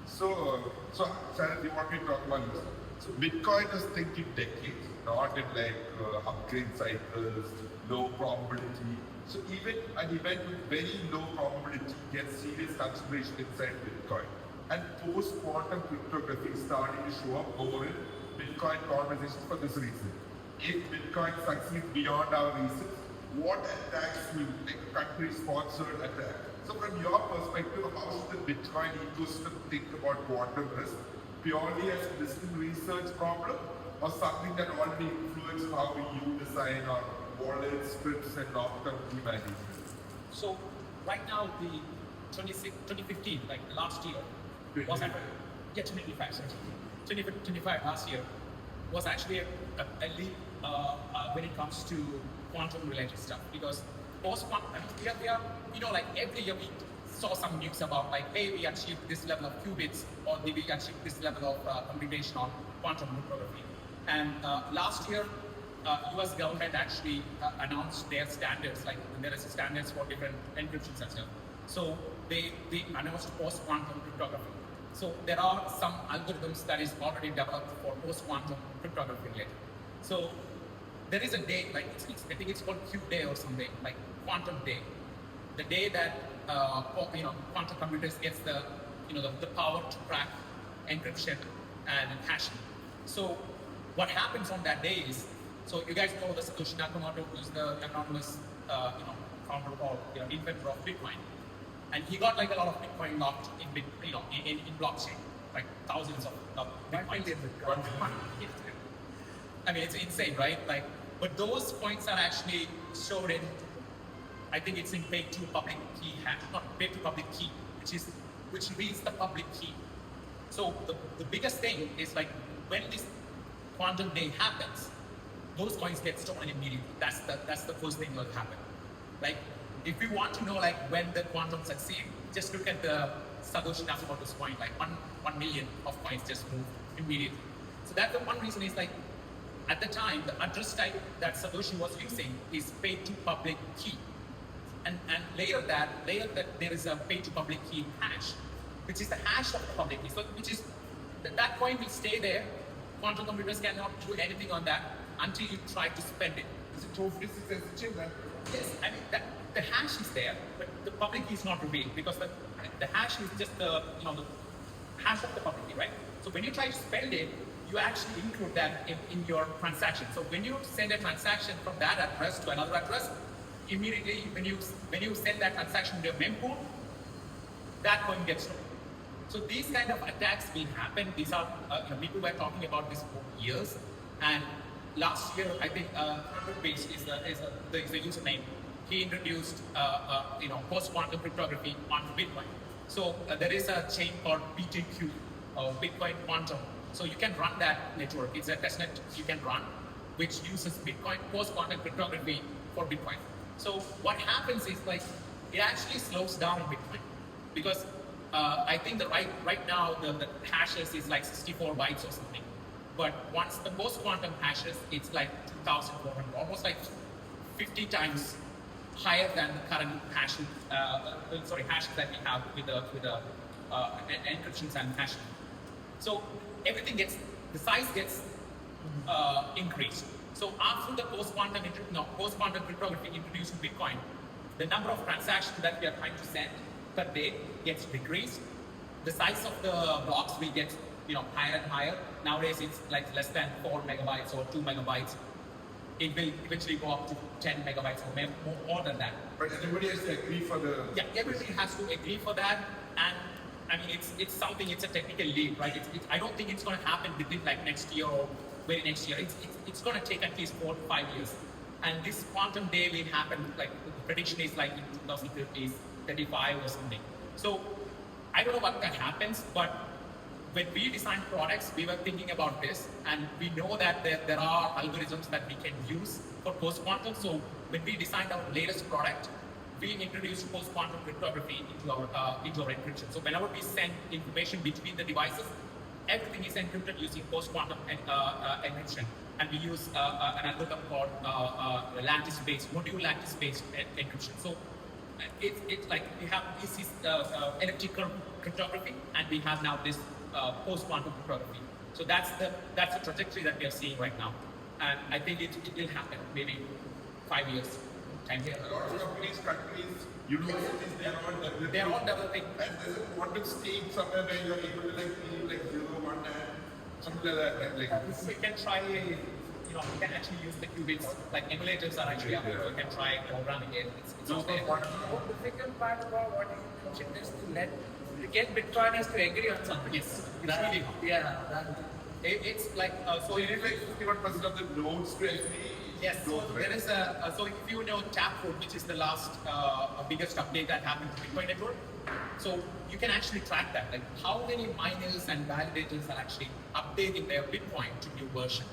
So Sharat, you want me to talk about this? So Bitcoin is thinking decades, not in like upgrade cycles, low probability. So even an event with very low probability gets serious consideration inside Bitcoin. And post-quantum cryptography is starting to show up over in Bitcoin conversations for this reason. If Bitcoin succeeds beyond our reason, what attacks will like a country-sponsored attack? So from your perspective, how should the Bitcoin ecosystem think about quantum risk? Purely as a distant research problem, or something that already influences how you design our wallets, scripts, and long-term key management?
So right now, the 2015, like last year, was at 2025. 2025 last year was actually a leap when it comes to quantum-related stuff, because post-quantum, we are, like every year we saw some news about like, hey, we achieved this level of qubits, or we achieved this level of computation on quantum cryptography. And last year, US government actually announced their standards, like there is standards for different encryptions and stuff. So they announced post-quantum cryptography. So there are some algorithms that is already developed for post-quantum cryptography related. So there is a day, like I think it's called Q Day or something, like Quantum Day. The day that quantum computers gets the power to crack encryption and hashing. So what happens on that day is, so you guys know the Satoshi Nakamoto, who's the anonymous founder or inventor of Bitcoin, and he got like a lot of Bitcoin locked in blockchain, like thousands of Bitcoins. I mean, it's insane, right? Like, but those coins are actually stored in, I think it's in paid to public key hash, not paid to public key, which reads the public key. So the biggest thing is like when this quantum day happens, those coins get stolen immediately. That's the first thing that will happen. Like, if we want to know like when the quantum succeed, just look at the Satoshi Nakamoto's coin, like 1 million of coins just moved immediately. So that's the one reason is like, at the time, the address type that Satoshi was using is paid to public key. And later that there is a paid to public key hash, which is the hash of the public key. So which is, that coin will stay there. Quantum computers cannot do anything on that until you try to spend it.
Is it totally sensitive then?
Yes, I mean the hash is there, but the public key is not revealed because the hash is just the the hash of the public key, right? So when you try to spend it, you actually include that in your transaction. So when you send a transaction from that address to another address, immediately when you send that transaction to a mempool, that coin gets stolen. So these kind of attacks will happen. These are people were talking about this for years, and last year I think Page is the username. He introduced post-quantum cryptography onto Bitcoin. So there is a chain called BTQ, Bitcoin Quantum. So you can run that network. It's a testnet you can run, which uses Bitcoin post-quantum cryptography for Bitcoin. So what happens is like it actually slows down Bitcoin because I think that right now the hashes is like 64 bytes or something. But once the post-quantum hashes, it's like 2,400, almost like 50 times higher than the current hashes that we have with the encryptions and hashing. So everything the size gets increased. So after the post-quantum cryptography introduced in Bitcoin, the number of transactions that we are trying to send per day gets decreased. The size of the blocks will get higher and higher. Nowadays it's like less than 4 megabytes or 2 megabytes. It will eventually go up to 10 megabytes or more than that.
But everybody has to agree for the...
Yeah, everybody has to agree for that. And I mean, it's a technical leap, right? I don't think it's going to happen within like next year or very next year. It's going to take at least 4 to 5 years. And this quantum day will happen, like the prediction is like in 2050, 35 or something. So I don't know what that happens, but when we design products, we were thinking about this, and we know that there are algorithms that we can use for post-quantum. So when we designed our latest product, we introduced post-quantum cryptography into our encryption. So whenever we send information between the devices, everything is encrypted using post-quantum encryption, and we use an algorithm called lattice-based, module lattice-based encryption. So it's like we have this is elliptical cryptography, and we have now this post-quantum cryptography. So that's the trajectory that we are seeing right now, and I think it will happen maybe 5 years, 10 years.
A lot of companies, countries, universities, they are all developing. And there's a quantum state somewhere where you're able to like feel like 0, 1, and something like that. Right? Like,
so you can try, you can actually use the qubits, like emulators are actually up. You can try programming it. It's all there.
The difficult part about what you mentioned is to get Bitcoiners to agree on something.
Yes, it's really hard.
Yeah.
It's like,
so you need like 51% of the nodes to agree.
Yes, so there is so if you know Taproot, which is the last biggest update that happened to Bitcoin network, so you can actually track that, like how many miners and validators are actually updating their Bitcoin to new version.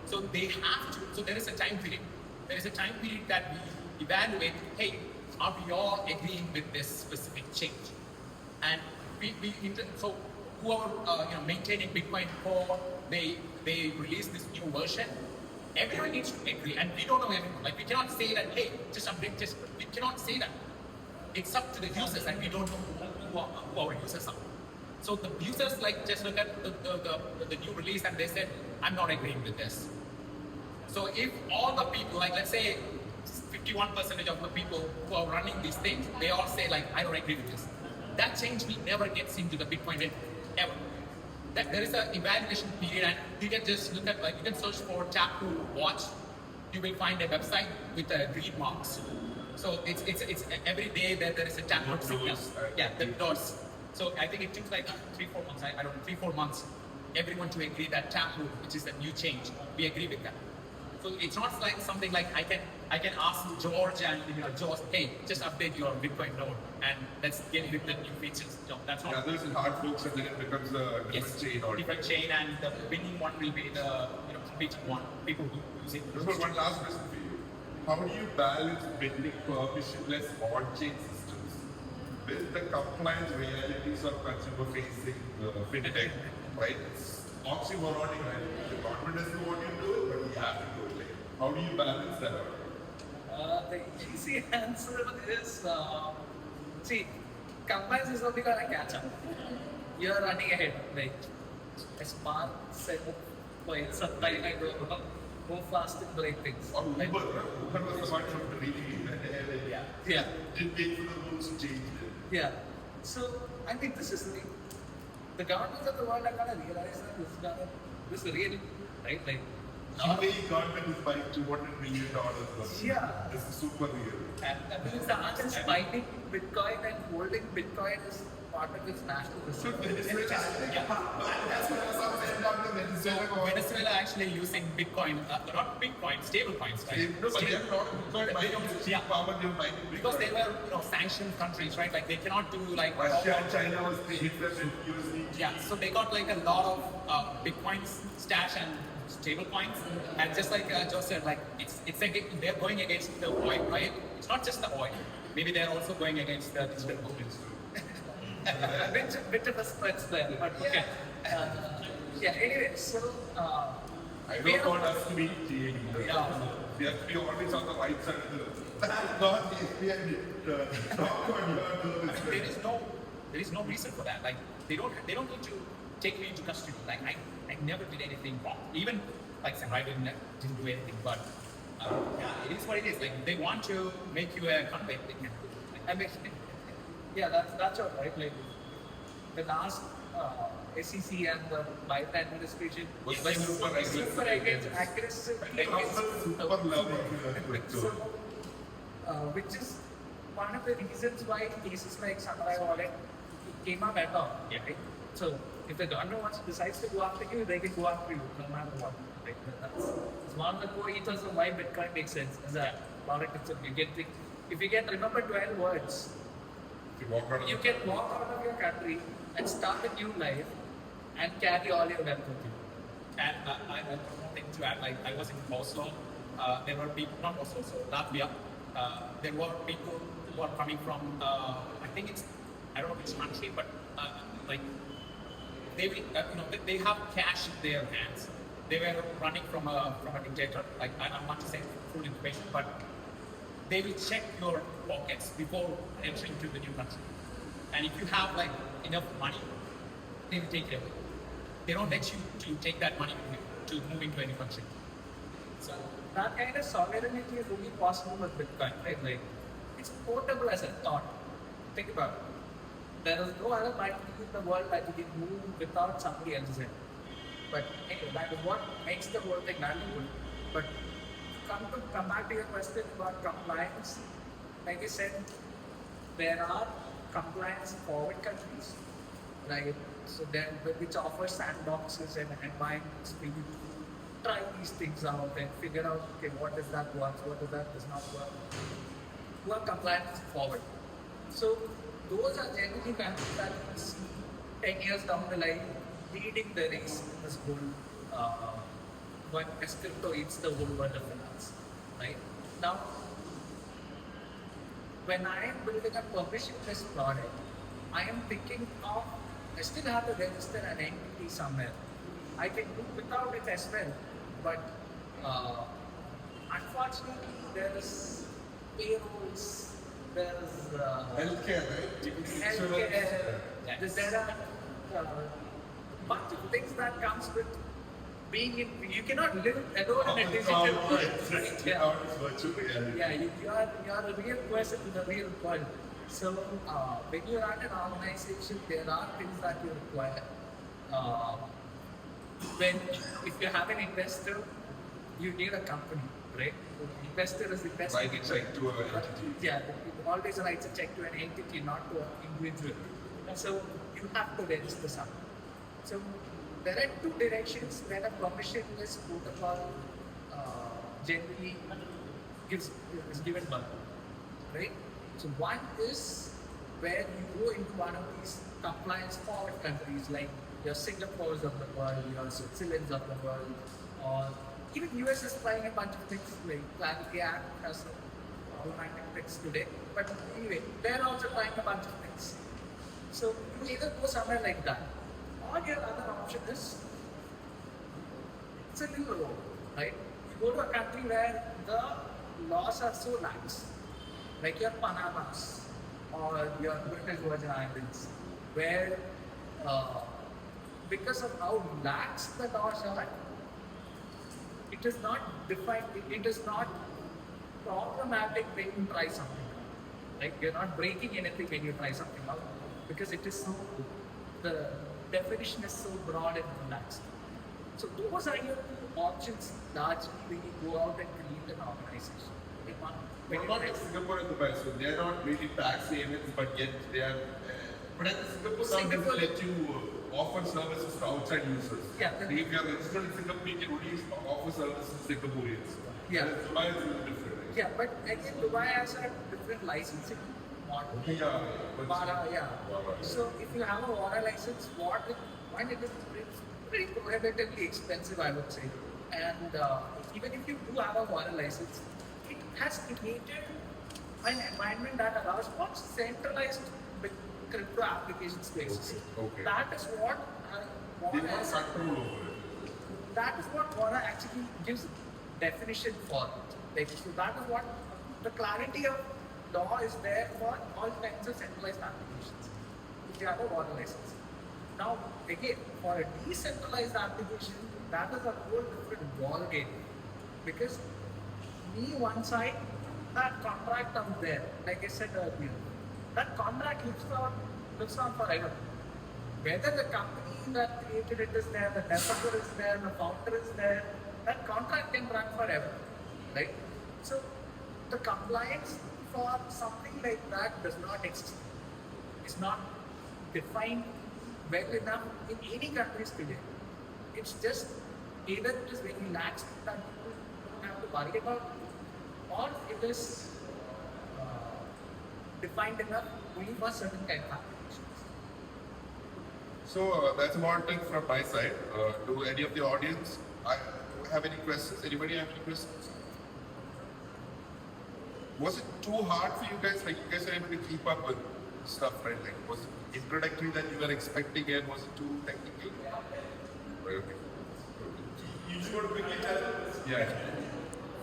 So they have to, so there is a time period. There is a time period that we evaluate, hey, are we all agreeing with this specific change? And so whoever maintaining Bitcoin core, they release this new version. Everyone needs to agree, and we don't know everyone. Like we cannot say that, hey, just update this. We cannot say that. It's up to the users, and we don't know who our users are. So the users like just look at the new release and they said, I'm not agreeing with this. So if all the people, like let's say 51% of the people who are running these things, they all say like, I don't agree with this. That change will never get into the Bitcoin network, ever. That there is an evaluation period, and you can just look at, like you can search for Taproot watch, you will find a website with green marks. So it's every day that there is a Taproot signal. Yeah, the dots. So I think it took like 3-4 months. I don't know, 3-4 months, everyone to agree that Taproot, which is a new change, we agree with that.
So it's not like something like I can ask George and George, hey, just update your Bitcoin node and let's get with the new features. No, that's not.
Yeah, there's hard forks and then it becomes a different chain or
different chain, and the winning one will be the competing one. People who use it.
Just one last question for you. How do you balance building permissionless on-chain systems with the compliance realities of consumer-facing fintech? Right? It's oxymoronic, right? The government doesn't want you to do it, but we have to do it. Like, how do you balance that out?
The easy answer is see, compliance is not because I catch up. You're running ahead, like a smart set of points. Sometimes I go fast and break things.
Or Uber, Uber was the one from the reading.
Yeah.
Didn't wait for the rules to change it.
Yeah. So I think this is the governments of the world are gonna realize that this is real, right? Like
UAE government is buying $200 million.
Yeah.
This is super real.
and that means the artist mining Bitcoin and holding Bitcoin is part of its national reserve. Venezuela actually using Bitcoin, not Bitcoin, stable coins, right?
No, but they have a lot of Bitcoin mining,
Yeah.
power they're mining
Because they
Bitcoin.
were sanctioned countries, right? Like they cannot do like
Russia and China was hit them in USD.
Yeah, so they got like a lot of Bitcoins stash and stable coins, and just like Joe said, like it's like they're going against the oil, right? It's not just the oil. Maybe they're also going against the digital movements too. bit of a stretch there, but okay. Yeah. Anyway, so
I don't want us to be cheating.
Yeah.
We have to be always on the right side of the not the FBI.
there is no reason for that. Like they don't need to take me into custody. Like I never did anything wrong. Even like Sam, I didn't do anything, but yeah, it is what it is. Like they want to make you a convict. They can do it. I mean, yeah, that's all right. Like the last SEC and the Biden administration
Was
super against aggressively
Super loving.
so, which is one of the reasons why cases like Samurai Wallet came up at all. Yeah. Right? So if the government decides to go after you, they can go after you no matter what. Right? That's one of the core ethos of why Bitcoin makes sense. Is that product itself. If you can remember 12 words, you can walk out of your country and start a new life and carry all your wealth with you. And I have one thing to add. Like I was in Oslo, there were people, not Oslo, so Latvia. There were people who are coming from, I think it's, I don't know which country, but like they will, they have cash in their hands. They were running from a dictator. Like I'm not saying full information, but they will check your pockets before entering to the new country. And if you have like enough money, they will take it away. They don't let you to take that money with you to move into any country. So that kind of sovereignty is only possible with Bitcoin, right? Like it's portable as a thought. Think about it. There is no other money in the world that you can move without somebody else's help. But anyway, that is what makes the whole thing valuable. But come back to your question about compliance. Like I said, there are compliance forward countries, right? So then which offer sandboxes and environments for you to try these things out and figure out okay, what does that work, what does not work. Who are compliance forward. So those are generally countries that you see 10 years down the line leading the race in this whole when crypto eats the whole world of finance. Right? Now, when I am building a permissionless product, I am thinking of, I still have to register an entity somewhere. I can do without it as well, but unfortunately there is payrolls, there is
Healthcare, right?
healthcare, there are a bunch of things that comes with being in, you cannot live alone in a digital world. Right? Yeah.
Virtual reality.
Yeah, you are a real person in the real world. So when you run an organization, there are things that you require. If you have an investor, you need a company, right? The investor is investing.
Write a check to an entity.
Yeah, it always writes a check to an entity, not to an individual. And so you have to register something. So there are two directions when a permissionless protocol generally is given birth, right? So one is where you go into one of these compliance forward countries like your Singapores of the world, your Switzerlands of the world, or even US is trying a bunch of things like Clarity Act has some problematic things today. But anyway, they're also trying a bunch of things. So you either go somewhere like that, or your other option is it's a little low, right? You go to a country where the laws are so lax, like your Panamas or your British Virgin Islands, where because of how lax the laws are, it is not defined, it is not problematic when you try something out. Like you're not breaking anything when you try something out because it is so, the definition is so broad and relaxed. So those are your two options largely when you go out and create an organization.
What about like Singapore and Dubai? So they are not really tax havens, but yet they are. But at the Singapore doesn't let you offer services to outside users.
Yeah.
If you are registered in Singapore, you can only offer services to Singaporeans.
Yeah.
Whereas Dubai is a little different. Right?
Yeah, but again, Dubai has a different licensing model.
Yeah.
Yeah. So if you have a water license, it is pretty prohibitively expensive, I would say. And even if you do have a water license, it has created an environment that allows for centralized crypto applications to exist.
Okay.
That is what
They want control over it.
that is what Quora actually gives definition for. Like, so that is what the clarity of law is there for all kinds of centralized applications. If you have a water license. Now, again, for a decentralized application, that is a whole different ball game. Because me one side, that contract out there, like I said earlier, that contract lives on forever. Whether the company that created it is there, the developer is there, the founder is there, that contract can run forever, right? So the compliance for something like that does not exist. It's not defined well enough in any countries today. It's just either it is very lax that people don't have to worry about, or it is defined enough only for certain kind of applications.
So that's about it from my side. Do any of the audience have any questions? Anybody have any questions? Was it too hard for you guys? Like you guys are able to keep up with stuff, right? Like was it introductory that you were expecting and was it too technical? Right, okay. You just want to quickly tell us? Yeah.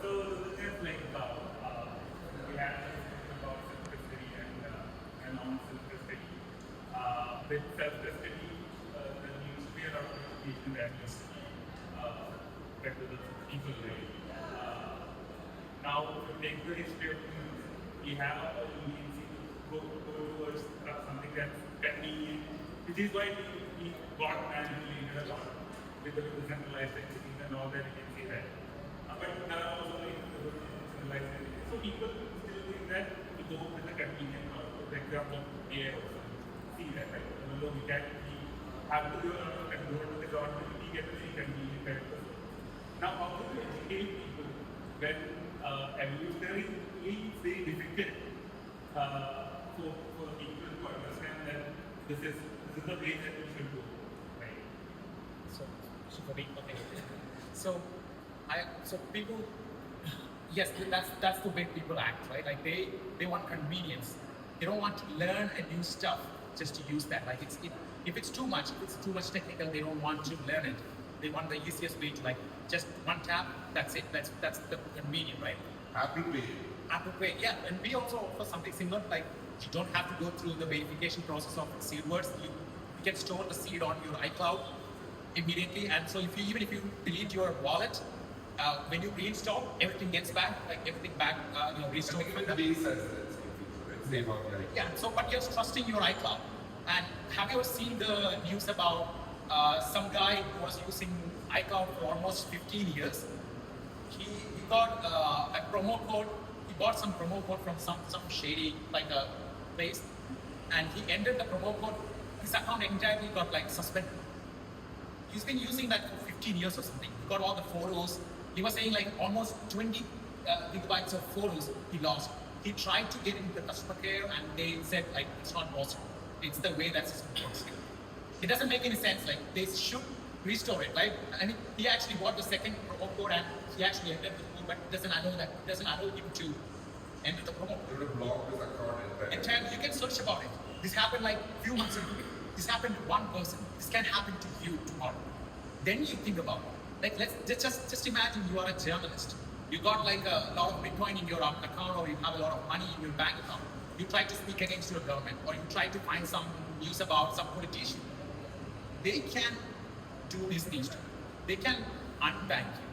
So the thing is like we have about self-custody and non-self-custody. With self-custody, there needs to be a lot of education that needs to be fed to the people really. Now, if you take the history of things, we have a tendency to go towards something that can be, which is why we got manually a lot with the decentralized entities and all that you can see that. But there are also like decentralized entities. So people still think that we go with the convenience of, for example, AI also. See that, right? Although we can have to do a lot of control to the government, we get to see convenient characters. Now, how do you educate people when evolutionarily it's very difficult for people to understand that this is the way that we should go, right?
So people, yes, that's the way people act, right? Like they want convenience. They don't want to learn and use stuff just to use that. Like if it's too much technical, they don't want to learn it. They want the easiest way to like just one tap. That's it. That's the convenient, right?
Apple Pay,
yeah. And we also offer something similar. Like you don't have to go through the verification process of seed words. You can store the seed on your iCloud immediately. And so even if you delete your wallet, when you reinstall, everything gets back, restored.
even the base has that same organic.
Yeah. So, but you're trusting your iCloud. And have you ever seen the news about some guy who was using iCloud for almost 15 years? He got a promo code. He bought some promo code from some shady place, and he entered the promo code. His account entirely got suspended. He's been using that for 15 years or something. He got all the photos.
He was saying like almost 20 gigabytes of photos he lost. He tried to get into the customer care and they said like it's not possible. It's the way that system works. It doesn't make any sense. Like they should restore it, right? I mean, he actually bought the second promo code and he actually entered the code, but it doesn't allow that. It doesn't allow him to enter the promo code.
You would block this account
And you can search about it. This happened like few months ago. This happened to one person. This can happen to you tomorrow. Then you think about it. Like let's just imagine you are a journalist. You got like a lot of Bitcoin in your account, or you have a lot of money in your bank account. You try to speak against your government, or you try to find some news about some politician. They can do these things to you. They can unbank you.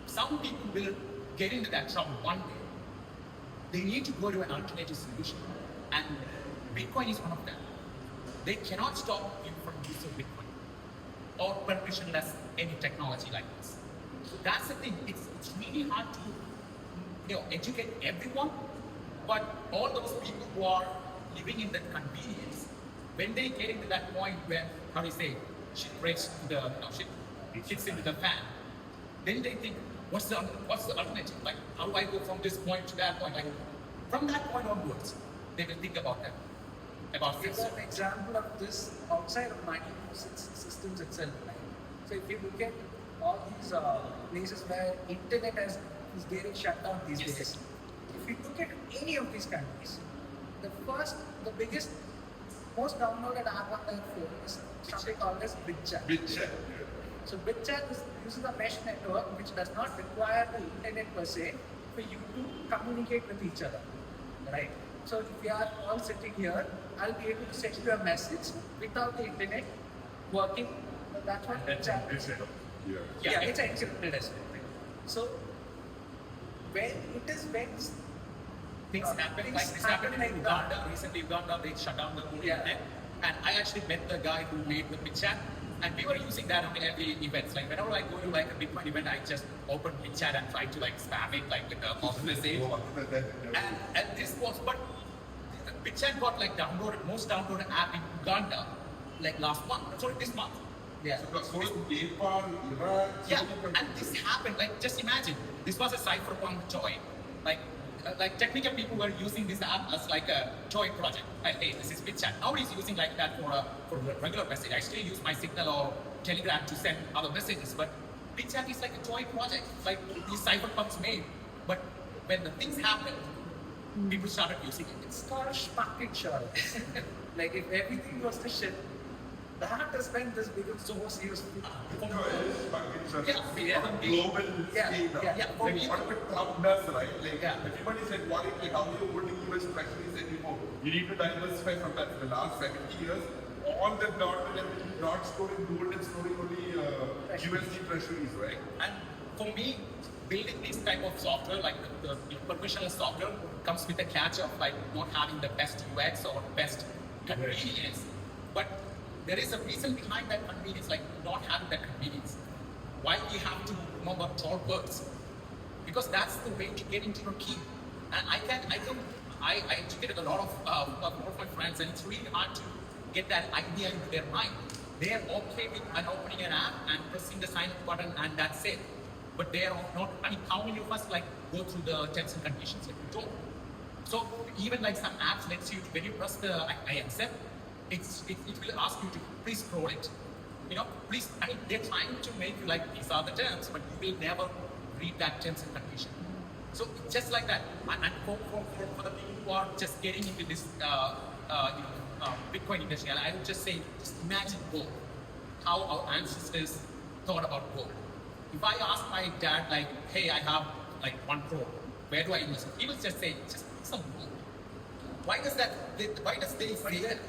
Some people will get into that trouble one day. They need to go to an alternative solution. And Bitcoin is one of them. They cannot stop you from using Bitcoin or permissionless any technology like this. So that's the thing. It's really hard to educate everyone, but all those people who are living in that convenience, when they get into that point where, how do you say, shit breaks the shit hits into the fan, then they think, what's the alternative? Like, how do I go from this point to that point? Like, from that point onwards, they will think about that. About
It's
this.
an example of this outside of mining systems itself. Right? So if you look at all these places where internet is getting shut down these
Yes.
days, if you look at any of these countries, the biggest, most downloaded app on their phone is something called as BitChat.
Bitch.
So BitChat uses a mesh network which does not require the internet per se for you to communicate with each other, right? So if we are all sitting here, I'll be able to send you a message without the internet working. That's what BitChat is.
Yeah.
Yeah, it's encrypted as well. Right? So when
Things happen,
things
like this
happen
happened in
like that.
Uganda. Recently, Uganda, they shut down the whole
Yeah.
internet. And I actually met the guy who made the BitChat. And we were using that on every event. Like whenever I go to like a Bitcoin event, I just open BitChat and try to like spam it like with a positive message. And this was, but BitChat got like most downloaded app in Uganda, like last month. Sorry, this month.
Yeah.
So is Nepal, Iran,
Yeah, and this happened. Like, just imagine, this was a cypherpunk toy. Like technical people were using this app as like a toy project. Like, hey, this is BitChat. Nobody's using like that for a regular message. I still use my Signal or Telegram to send other messages, but BitChat is like a toy project. Like these cypherpunks made. But when the things happened, people started using it.
It's called spark insurance. Like if everything was to shit, that is when this becomes so useful.
No, it's fucking
Yeah,
on a global
yeah,
scale now.
yeah.
Like what if Trump does, right? Like
Yeah.
everybody said, what if like how you holding US treasuries anymore? You need to diversify from that. For the last 70 years, all the government have been not storing gold and storing only USD treasuries, right?
And for me, building this type of software, like the permissionless software, comes with the catch of like not having the best UX or best convenience. But there is a reason behind that convenience, like not having that convenience. Why we have to remember 12 words? Because that's the way to get into your key. And I educated a lot of my friends, and it's really hard to get that idea into their mind. They are okay with opening an app and pressing the sign up button, and that's it. But they are not. I mean, how many of us like go through the terms and conditions? Like we don't. So even like some apps lets you, when you press the I accept, it will ask you to please scroll it. Please. I mean, they're trying to make you like these are the terms, but you will never read that terms and condition. So it's just like that. And for the people who are just getting into this Bitcoin industry, I would just say, just imagine gold. How our ancestors thought about gold. If I ask my dad, like, hey, I have like 1 crore, where do I invest? He will just say, just put some gold. Why does they say that?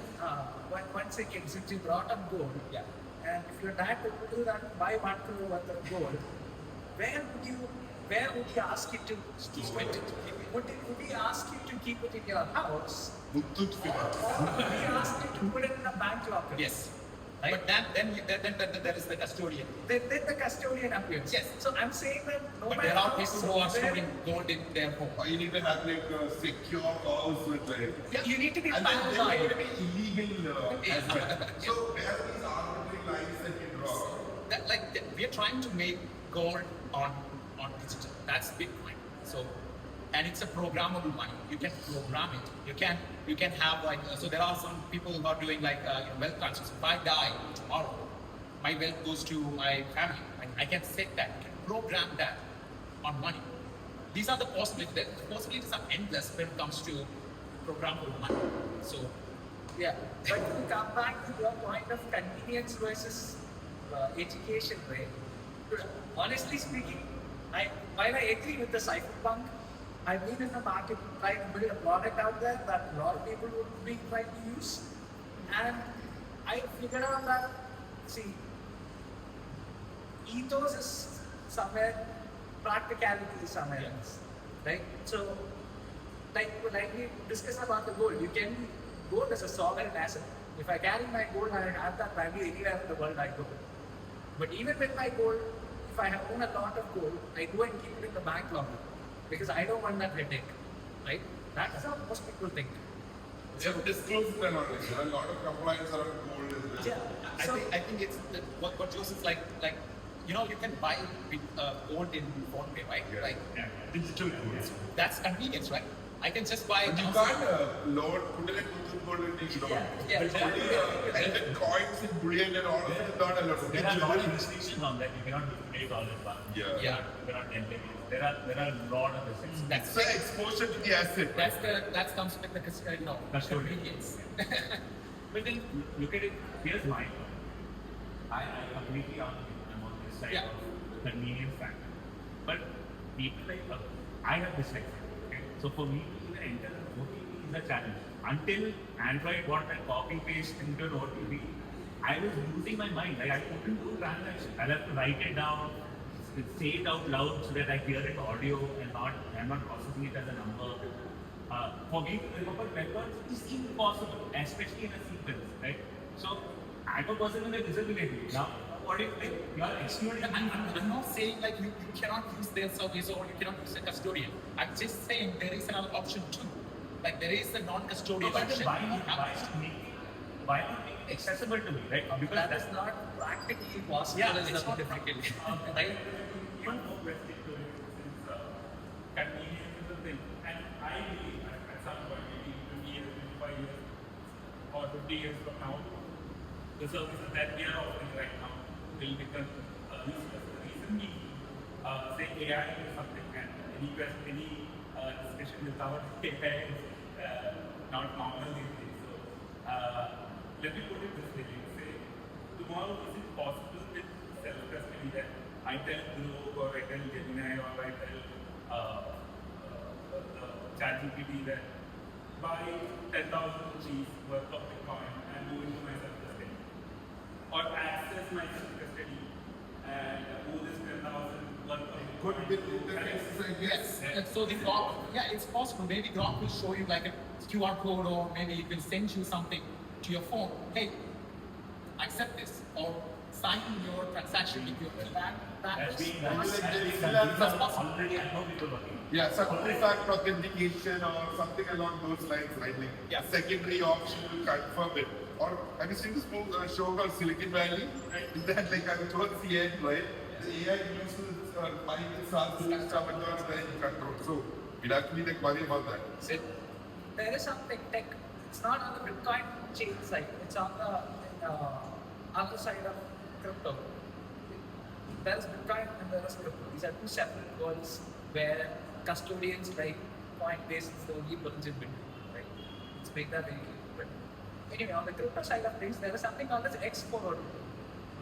One second, since you brought up gold,
Yeah.
and if your dad would do that, buy 1 crore worth of gold, where would he ask you to spend it? Would he ask you to keep it in your house, or would he ask you to put it in a bank locker?
Yes.
Right?
But then there is the custodian.
Then the custodian appears.
Yes.
So I'm saying that no
But
matter
there are
how
people who are
where-
storing gold in their home.
Or you need to have like a secure house with like.
Yeah, you need to be
And then they
paranoid.
need to be illegal as well. So there are these arbitrary lines that you draw.
We are trying to make gold
on digital. That's Bitcoin. So, and it's a programmable money. You can program it. You can have like so. There are some people who are doing like wealth transfers. If I die tomorrow, my wealth goes to my family. I can set that. You can program that on money. These are the possibilities. The possibilities are endless when it comes to programmable money. So,
Yeah, but to come back to your point of convenience versus education, right? Honestly speaking, while I agree with the cypherpunk, I've been in the market trying to build a product out there that a lot of people would be trying to use, and I figured out that see, ethos is somewhere, practicality is somewhere else, right? So, like we discussed about the gold, you can gold as a sovereign asset. If I carry my gold, I have that value anywhere in the world I go. But even with my gold, if I own a lot of gold, I go and keep it in the bank longer because I don't want that headache, right? That's how most people think.
They have disclosed the knowledge. There are a lot of compliance around gold as well.
Yeah.
I think it's what Joseph's like you can buy with gold in phone pay, right?
Yeah.
Like
Yeah, digital gold.
that's convenience, right? I can just buy.
But you can't load, put it in gold and take it out.
Yeah.
And then coins and bullion and all of it is not allowed.
There are a lot of restrictions on that. You cannot make all at once.
Yeah.
Yeah.
You cannot enter it. There are a lot of restrictions.
That's
It's the exposure to the asset.
that comes with the
Custodian.
convenience.
But then look at it. Here's my point. I completely I'm on this side
Yeah.
of the convenience factor. But people like I have dyslexia. Okay? So for me to even enter an OTP is a challenge. Until Android got that copy paste into an OTP, I was losing my mind. Like I couldn't do transactions. I'll have to write it down, say it out loud so that I hear it audio and I'm not processing it as a number. For me to remember records is impossible, especially in a sequence, right? So I'm a person with a disability. Now, what if you are excluding
I'm not saying like you cannot use their service or you cannot use a custodian. I'm just saying there is another option too. Like there is a non-custodian
But then
option.
why not make it accessible to me, right? Because
That is not practically possible.
Yeah,
is
it's
the
not
difficulty.
right?
One more question to it since convenience is a thing. And I believe at some point, maybe 20 years, 25 years, or 50 years from now, the services that we are offering right now will become useless. The reason we say AI is something and any discussion without AI is not normal these days. So let me put it this way. Say, tomorrow is it possible with self-custody that I tell Groove or I tell Gemini or I tell the ChatGPT that buy 10,000 rupees worth of Bitcoin and move into my self-custody, or access my self-custody and move this 10,000 worth of
Good
Bitcoin
bit
to
interfaces, I guess.
Yes. And so the Grok, yeah, it's possible. Maybe Grok will show you like a QR code, or maybe it will send you something to your phone. Hey, accept this, or sign your transaction with your key.
That's being
That's possible.
already. I know people working.
Yeah, some two-factor authentication or something along those lines, right? Like
Yeah.
secondary option to confirm it. Or have you seen this show called Silicon Valley? Is that like towards the end, right? The AI uses Michael Sar's stuff and all very control. So we'd actually like worry about that.
So there is something tech. It's not on the Bitcoin chain side. It's on the other side of crypto. There's Bitcoin and there is crypto. These are two separate worlds where custodians like Coinbase is the only person in between. Right? Let's make that very clear. But anyway, on the crypto side of things, there is something called as X402.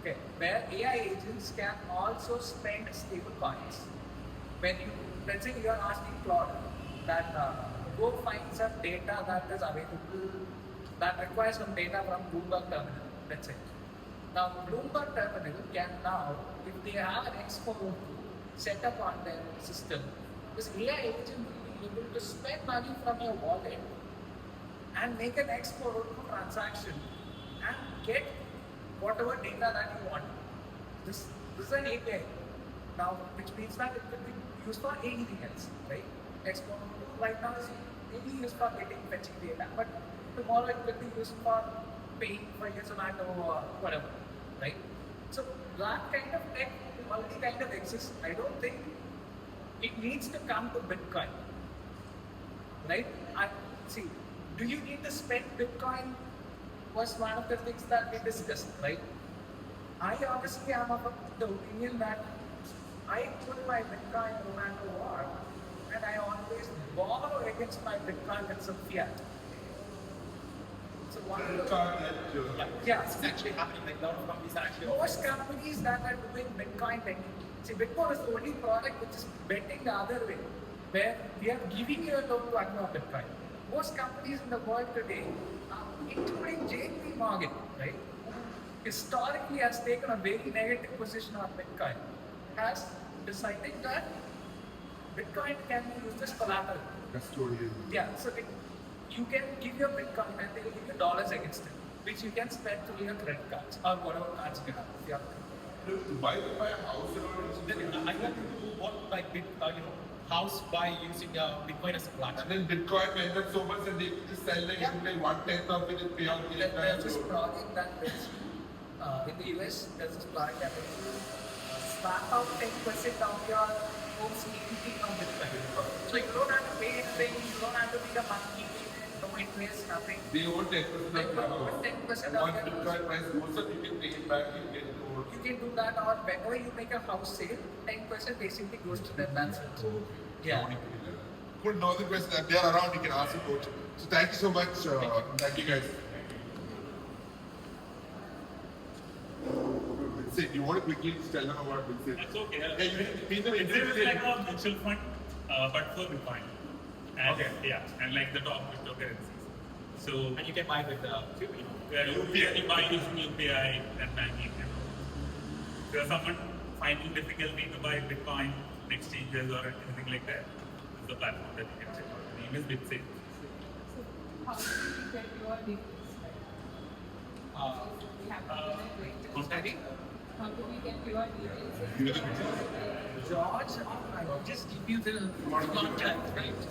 Okay, where AI agents can also spend stable coins. When you, let's say you are asking Claude that go find some data that is available, that requires some data from Bloomberg terminal, let's say. Now, Bloomberg terminal can now, if they have an X402 set up on their system, this AI agent will be able to spend money from your wallet and make an X402 transaction and get whatever data that you want. This is an API. Now, which means that it could be used for anything else, right? X402 right now is maybe used for fetching data, but tomorrow it could be used for paying for your Zomato or whatever, right? So that kind of tech already kind of exists. I don't think it needs to come to Bitcoin, right? See, do you need to spend Bitcoin? Was one of the things that we discussed, right? I honestly am of the opinion that I put my Bitcoin no matter what, and I always borrow against my Bitcoin with some fiat. So one of the, yeah,
It's actually happening. Like a lot of companies are actually
most companies that are doing Bitcoin lending. See, Bitcoin is the only product which is betting the other way, where we are giving you a loan to acquire Bitcoin. Most companies in the world today, including JP Morgan, right, historically has taken a very negative position on Bitcoin, has decided that Bitcoin can be used as collateral.
Custodian.
Yeah, so you can give your Bitcoin and they will give you dollars against it, which you can spend through your credit cards or whatever cards you have. If you have.
Look, to buy a house and all,
Then I want to work like house by using Bitcoin as a platform.
and then Bitcoin went up so much that they could just sell like,
Yeah.
like 1/10 of it and pay out the entire
There's this
loan.
project that lets you, in the US, there's this project that lets you swap out 10% of your home's EMT on Bitcoin. So you don't have to pay anything, you don't have to be the monthly payment, no interest, nothing.
They own 10%
They
of the
own
house.
10%
And
of
once
the
Bitcoin price goes up, you can pay it back, you get more.
You can do that, or whenever you make a house sale, 10% basically goes to them. That's it. Yeah.
Good, no other questions. If they are around, you can ask the coach. So thank you so much. Thank you guys. Say, do you want to quickly just tell them about Vincent?
That's okay.
Yeah, you need to be the
It's like a mutual fund, but for Bitcoin. And,
Okay.
Yeah, and like the top cryptocurrencies. So
And you can buy with
you buy using UPI and banking. And if there's someone finding difficulty to buy Bitcoin exchanges or anything like that, this is the platform that you can check out. The name is BitSafe.
How do you get your details? We have to connect, right?
Study?
How do we get your details?
You know the-
George, I will just give you the contact, right?